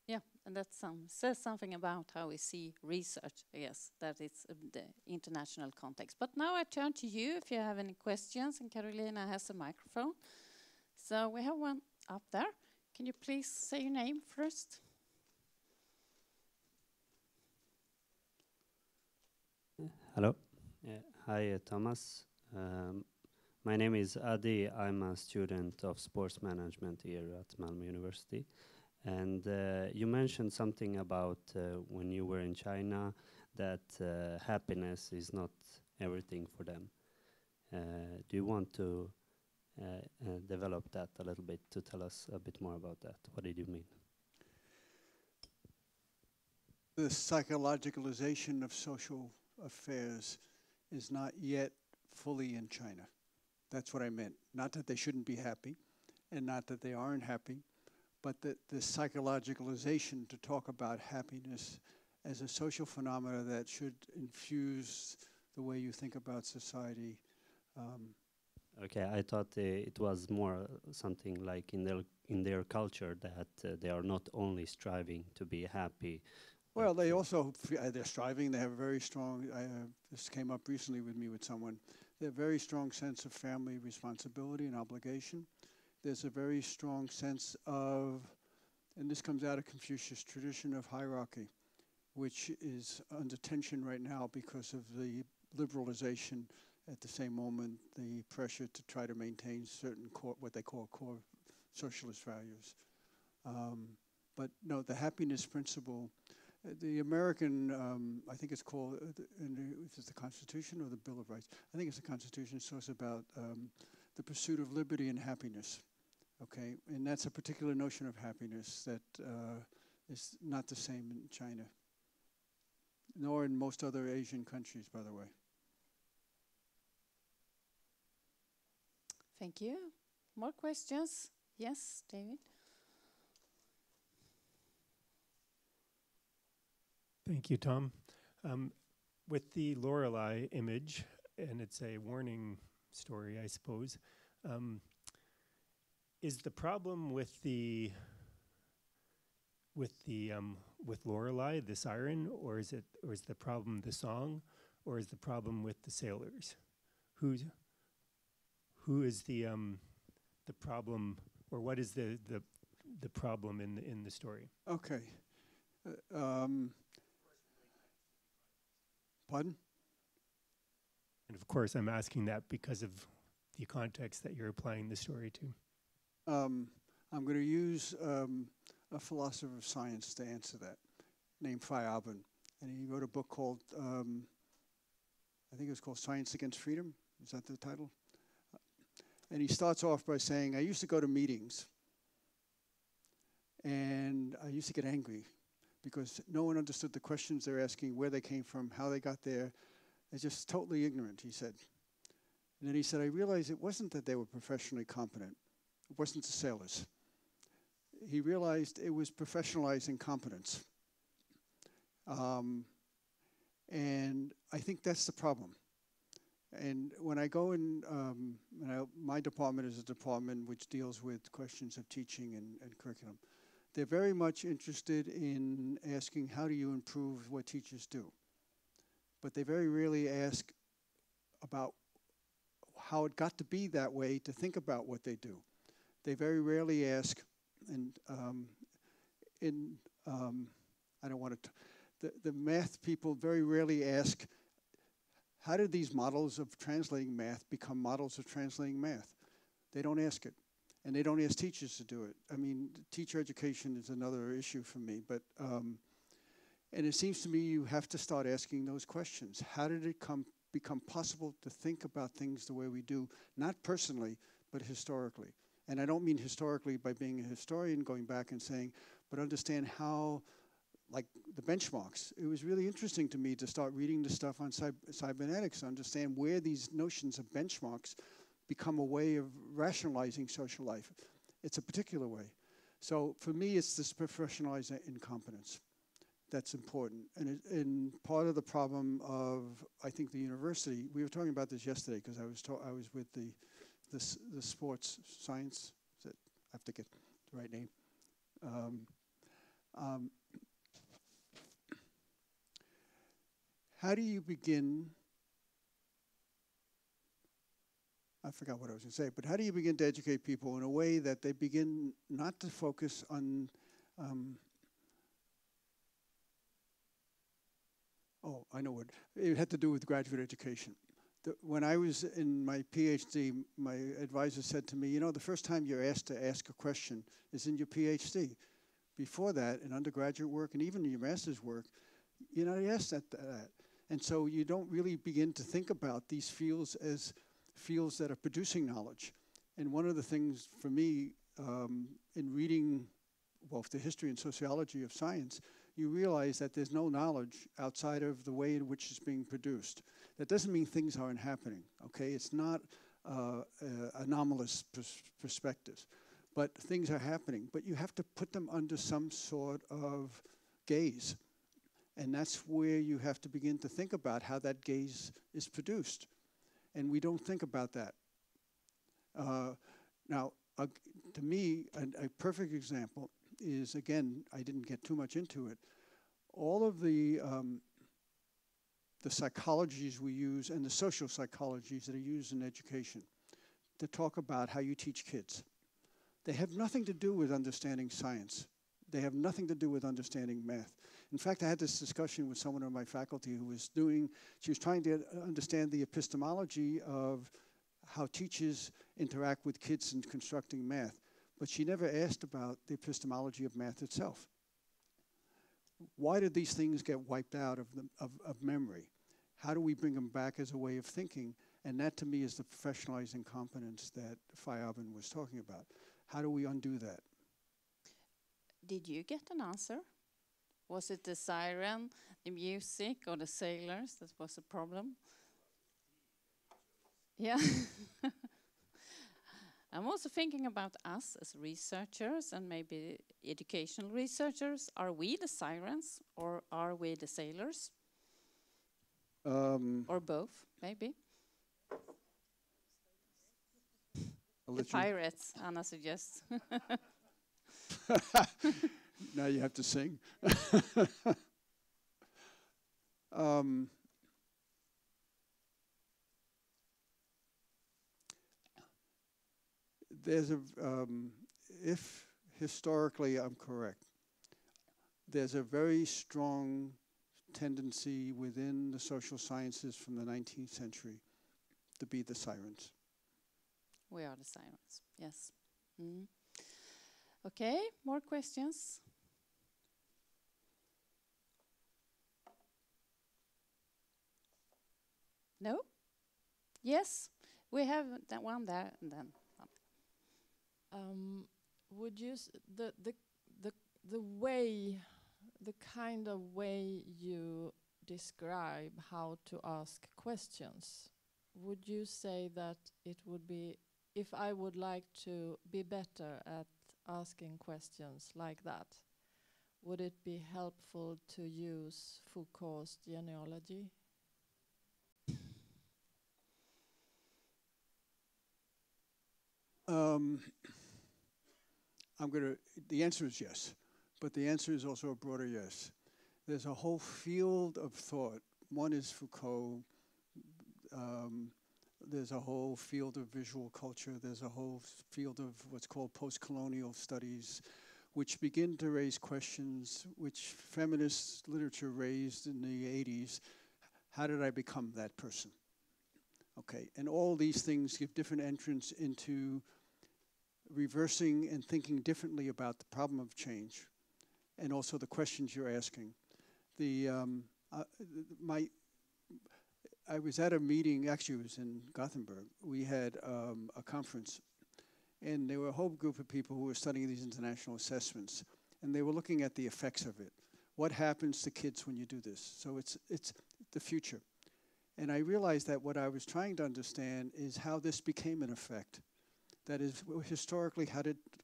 Yeah, and that says something about how we see research, I guess, that it's the international context. But now I turn to you if you have any questions, and Carolina has a microphone. So we have one up there. Can you please say your name first? Hello. Hi, Thomas. My name is Adi. I'm a student of sports management here at Malmö University. And you mentioned something about when you were in China that happiness is not everything for them. Do you want to develop that a little bit to tell us a bit more about that? What did you mean? The psychologicalization of social affairs is not yet fully in China. That's what I meant. Not that they shouldn't be happy, and not that they aren't happy, but that the psychologicalization to talk about happiness as a social phenomena that should infuse the way you think about society. Okay, I thought it was more something like in their culture that they are not only striving to be happy. Well, they also, they're striving. They have a very strong, this came up recently with me with someone, they have a very strong sense of family responsibility and obligation. There's a very strong sense of, and this comes out of Confucius tradition of hierarchy, which is under tension right now because of the liberalization. At the same moment, the pressure to try to maintain certain core, what they call core socialist values. But no, the happiness principle, the American, I think it's called, is it the Constitution or the Bill of Rights? I think it's the Constitution. It talks about the pursuit of liberty and happiness. Okay, and that's a particular notion of happiness that is not the same in China, nor in most other Asian countries, by the way. Thank you. More questions? Yes, David? Thank you, Tom. With the Lorelei image, and it's a warning story, I suppose, is the problem with Lorelei, the siren, or is the problem the song, or is the problem with the sailors? Who is the problem, or what is the problem in the story? Okay. Pardon? And of course, I'm asking that because of the context that you're applying the story to. I'm going to use a philosopher of science to answer that, named Fakulteten. And he wrote a book called, I think it was called Science Against Freedom. Is that the title? And he starts off by saying, I used to go to meetings, and I used to get angry because no one understood the questions they're asking, where they came from, how they got there. They're just totally ignorant, he said. And then he said, I realized it wasn't that they were professionally competent. It wasn't the sailors. He realized it was professionalized incompetence. And I think that's the problem. And when I go in, my department is a department which deals with questions of teaching and curriculum. They're very much interested in asking, how do you improve what teachers do? But they very rarely ask about how it got to be that way to think about what they do. They very rarely ask, and I don't want to, the math people very rarely ask, how did these models of translating math become models of translating math? They don't ask it. And they don't ask teachers to do it. I mean, teacher education is another issue for me, but, and it seems to me you have to start asking those questions. How did it become possible to think about things the way we do, not personally, but historically? And I don't mean historically by being a historian, going back and saying, but understand how, like the benchmarks. It was really interesting to me to start reading the stuff on cybernetics, to understand where these notions of benchmarks become a way of rationalizing social life. It's a particular way. So for me, it's this professionalized incompetence that's important. And part of the problem of, I think, the university, we were talking about this yesterday because I was with the sports science, I have to get the right name. How do you begin, I forgot what I was going to say, but how do you begin to educate people in a way that they begin not to focus on, oh, I know what, it had to do with graduate education. When I was in my PhD, my advisor said to me, you know, the first time you're asked to ask a question is in your PhD. Before that, in undergraduate work and even in your master's work, you're not asked that. And so you don't really begin to think about these fields as fields that are producing knowledge. And one of the things for me in reading, well, the history and sociology of science, you realize that there's no knowledge outside of the way in which it's being produced. That doesn't mean things aren't happening, okay? It's not anomalous perspectives, but things are happening. But you have to put them under some sort of gaze. And that's where you have to begin to think about how that gaze is produced. And we don't think about that. Now, to me, a perfect example is, again, I didn't get too much into it, all of the psychologies we use and the social psychologies that are used in education to talk about how you teach kids. They have nothing to do with understanding science. They have nothing to do with understanding math. In fact, I had this discussion with someone on my faculty who was she was trying to understand the epistemology of how teachers interact with kids in constructing math, but she never asked about the epistemology of math itself. Why did these things get wiped out of memory? How do we bring them back as a way of thinking? And that, to me, is the professionalized incompetence that Fakulteten was talking about. How do we undo that? Did you get an answer? Was it the siren, the music, or the sailors that was the problem? Yeah. I'm also thinking about us as researchers and maybe educational researchers. Are we the sirens or are we the sailors? Or both, maybe? The pirates, Anna suggests. Now you have to sing. There's if historically I'm correct, there's a very strong tendency within the social sciences from the 19th century to be the sirens. We are the sirens, yes. Mm. Okay, more questions? No? Yes, we have that one there and then one. Would you the way, the kind of way you describe how to ask questions, would you say that it would be, if I would like to be better at asking questions like that, would it be helpful to use Foucault's genealogy? The answer is yes, but the answer is also a broader yes. There's a whole field of thought. One is Foucault. There's a whole field of visual culture. There's a whole field of what's called post-colonial studies, which begin to raise questions which feminist literature raised in the 80s. How did I become that person? Okay, and all these things give different entrance into reversing and thinking differently about the problem of change, and also the questions you're asking. I was at a meeting, actually it was in Gothenburg. We had a conference, and there were a whole group of people who were studying these international assessments, and they were looking at the effects of it. What happens to kids when you do this? So it's the future. And I realized that what I was trying to understand is how this became an effect. That is, historically,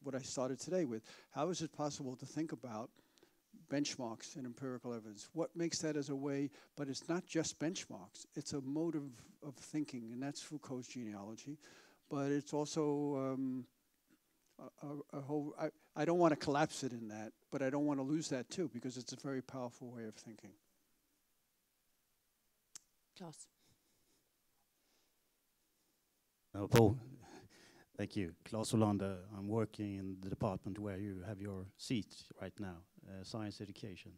what I started today with, how is it possible to think about benchmarks and empirical evidence? What makes that as a way, but it's not just benchmarks, it's a mode of thinking, and that's Foucault's genealogy. But it's also a whole, I don't want to collapse it in that, but I don't want to lose that too, because it's a very powerful way of thinking. Claes. Paul, thank you. Claes Olander, I'm working in the department where you have your seat right now, science education.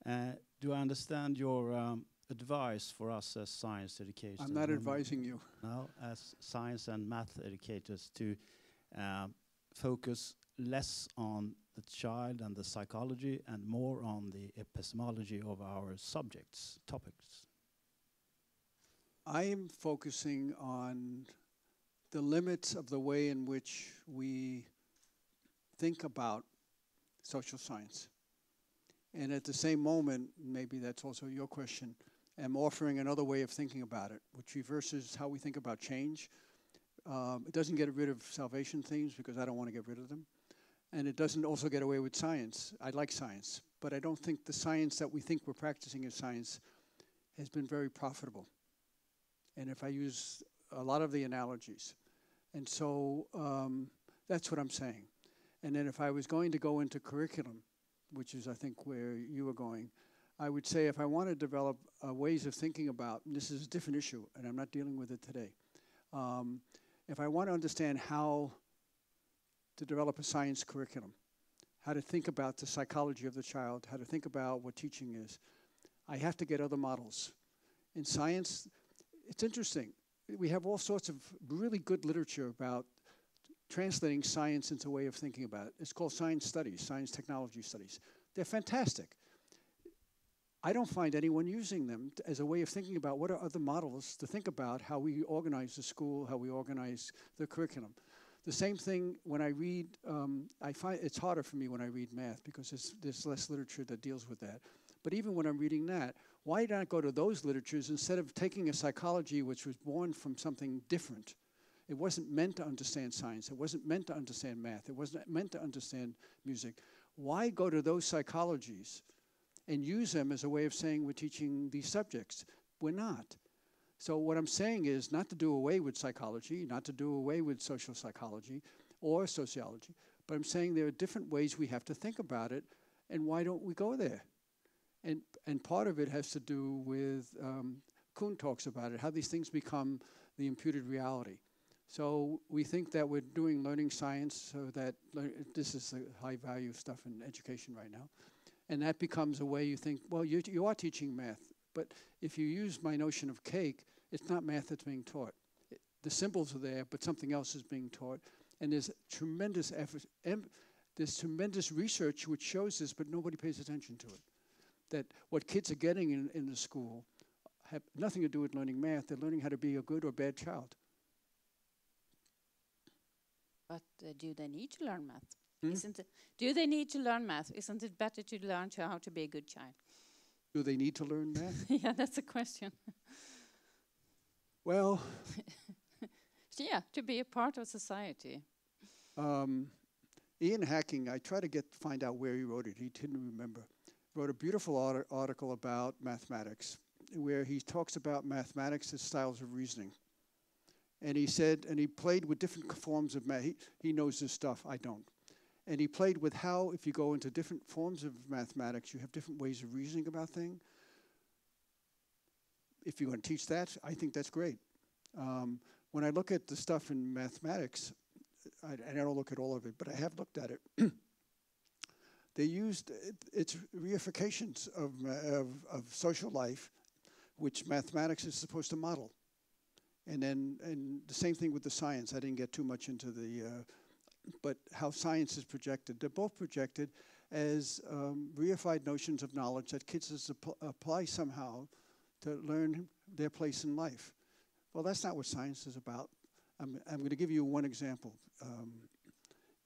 Do I understand your advice for us as science educators? I'm not advising you. No, as science and math educators to focus less on the child and the psychology and more on the epistemology of our subjects, topics? I am focusing on the limits of the way in which we think about social science. And at the same moment, maybe that's also your question, I'm offering another way of thinking about it, which reverses how we think about change. It doesn't get rid of salvation themes because I don't want to get rid of them. And it doesn't also get away with science. I like science, but I don't think the science that we think we're practicing as science has been very profitable. And if I use a lot of the analogies. And so that's what I'm saying. And then if I was going to go into curriculum, which is I think where you are going, I would say if I want to develop ways of thinking about, and this is a different issue, and I'm not dealing with it today. If I want to understand how to develop a science curriculum, how to think about the psychology of the child, how to think about what teaching is, I have to get other models. In science, it's interesting. We have all sorts of really good literature about translating science into a way of thinking about it. It's called science studies, science technology studies. They're fantastic. I don't find anyone using them as a way of thinking about what are other models to think about how we organize the school, how we organize the curriculum. The same thing when I read, I find it's harder for me when I read math because there's less literature that deals with that. But even when I'm reading that, why not go to those literatures instead of taking a psychology which was born from something different? It wasn't meant to understand science. It wasn't meant to understand math. It wasn't meant to understand music. Why go to those psychologies and use them as a way of saying we're teaching these subjects? We're not. So what I'm saying is not to do away with psychology, not to do away with social psychology or sociology, but I'm saying there are different ways we have to think about it, and why don't we go there? And part of it has to do with, Kuhn talks about it, how these things become the imputed reality. So we think that we're doing learning science, so that this is the high value stuff in education right now. And that becomes a way you think, well, you are teaching math. But if you use my notion of cake, it's not math that's being taught. The symbols are there, but something else is being taught. And there's tremendous effort, there's tremendous research which shows this, but nobody pays attention to it. That what kids are getting in the school have nothing to do with learning math. They're learning how to be a good or bad child. But do they need to learn math? Hmm? Do they need to learn math? Isn't it better to learn how to be a good child? Do they need to learn math? Yeah, that's a question. Well, yeah, to be a part of society. Ian Hacking, I try to find out where he wrote it. He didn't remember. Wrote a beautiful article about mathematics, where he talks about mathematics as styles of reasoning. And he said, and he played with different forms of math. He knows this stuff, I don't. And he played with how, if you go into different forms of mathematics, you have different ways of reasoning about things. If you're going to teach that, I think that's great. When I look at the stuff in mathematics, and I don't look at all of it, but I have looked at it. They used its reifications of social life, which mathematics is supposed to model. And the same thing with the science. I didn't get too much into but how science is projected. They're both projected as reified notions of knowledge that kids apply somehow to learn their place in life. Well, that's not what science is about. I'm going to give you one example,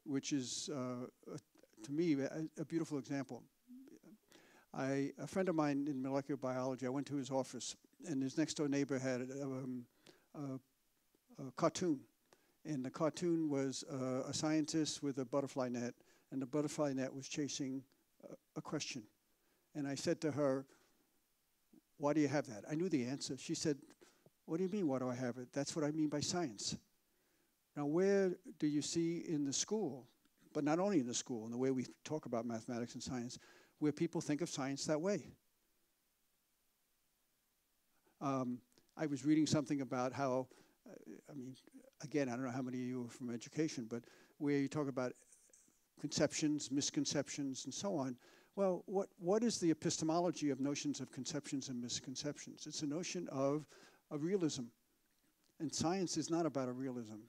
which is, to me, a beautiful example. A friend of mine in molecular biology, I went to his office, and his next door neighbor had a cartoon. And the cartoon was a scientist with a butterfly net, and the butterfly net was chasing a question. And I said to her, "Why do you have that?" I knew the answer. She said, "What do you mean, why do I have it? That's what I mean by science." Now, where do you see in the school, but not only in the school, in the way we talk about mathematics and science, where people think of science that way? I was reading something about how, again, I don't know how many of you are from education, but where you talk about conceptions, misconceptions, and so on. Well, what is the epistemology of notions of conceptions and misconceptions? It's a notion of a realism. And science is not about a realism.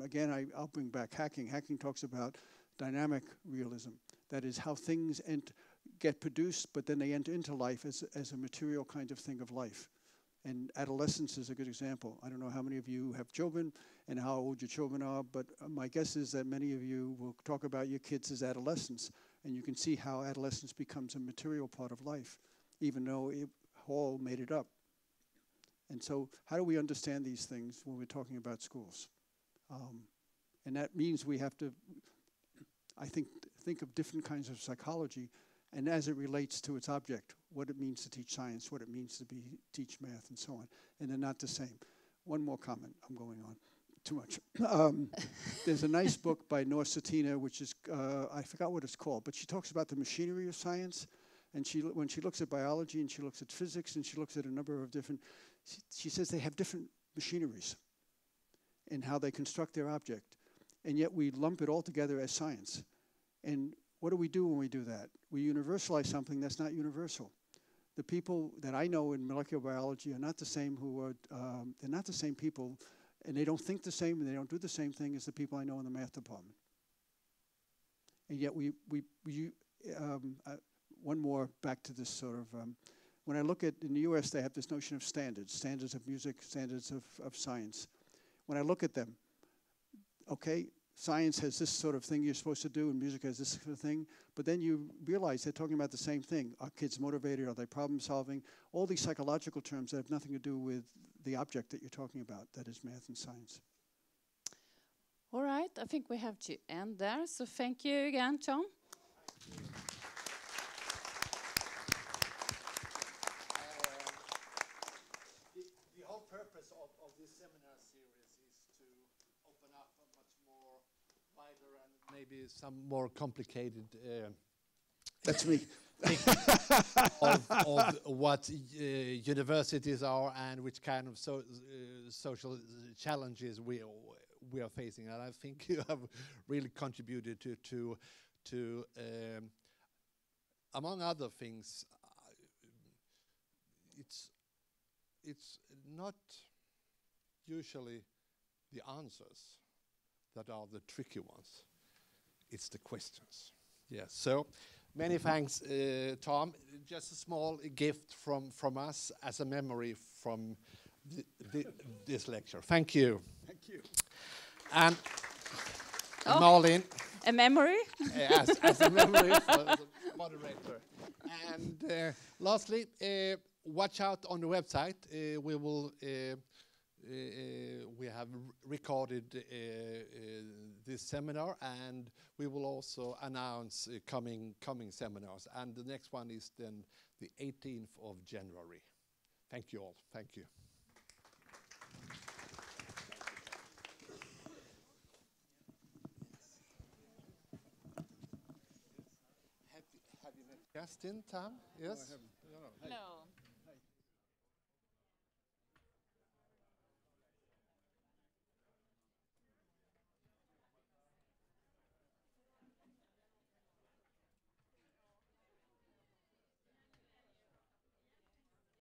Again, I'll bring back Hacking. Hacking talks about dynamic realism. That is how things get produced, but then they enter into life as a material kind of thing of life. And adolescence is a good example. I don't know how many of you have children and how old your children are, but my guess is that many of you will talk about your kids as adolescents, and you can see how adolescence becomes a material part of life, even though Hall made it up. And so how do we understand these things when we're talking about schools? And that means we have to, I think of different kinds of psychology, and as it relates to its object, what it means to teach science, what it means to teach math, and so on. And they're not the same. One more comment. I'm going on too much. There's a nice book by Nora Satina, which is, I forgot what it's called, but she talks about the machinery of science. And when she looks at biology and she looks at physics and she looks at a number of different, she says they have different machineries in how they construct their object. And yet we lump it all together as science. And what do we do when we do that? We universalize something that's not universal. The people that I know in molecular biology are not the same they're not the same people, and they don't think the same and they don't do the same thing as the people I know in the math department. And yet one more back to this sort of, when I look at, in the US, they have this notion of standards of music, standards of science. When I look at them, okay, science has this sort of thing you're supposed to do, and music has this sort of thing, but then you realize they're talking about the same thing. Are kids motivated? Are they problem solving? All these psychological terms that have nothing to do with the object that you're talking about, that is math and science. All right, I think we have to end there. So thank you again, Tom. The whole purpose of this seminar series is to open up a much more wider and maybe some more complicated That's me. of what universities are and which kind of social challenges we are facing. And I think you have really contributed to among other things, it's not usually the answers that are the tricky ones. It's the questions. Yes. So many thanks, Tom. Just a small gift from us as a memory from this lecture. Thank you. Thank you. And Oh. Malin. A memory? Yes, as a memory for the moderator. And lastly, watch out on the website. We have recorded this seminar, and we will also announce coming seminars. And the next one is then the 18th of January. Thank you all. Thank you. Have you met Justin, Tom? Yes? No, I haven't. No.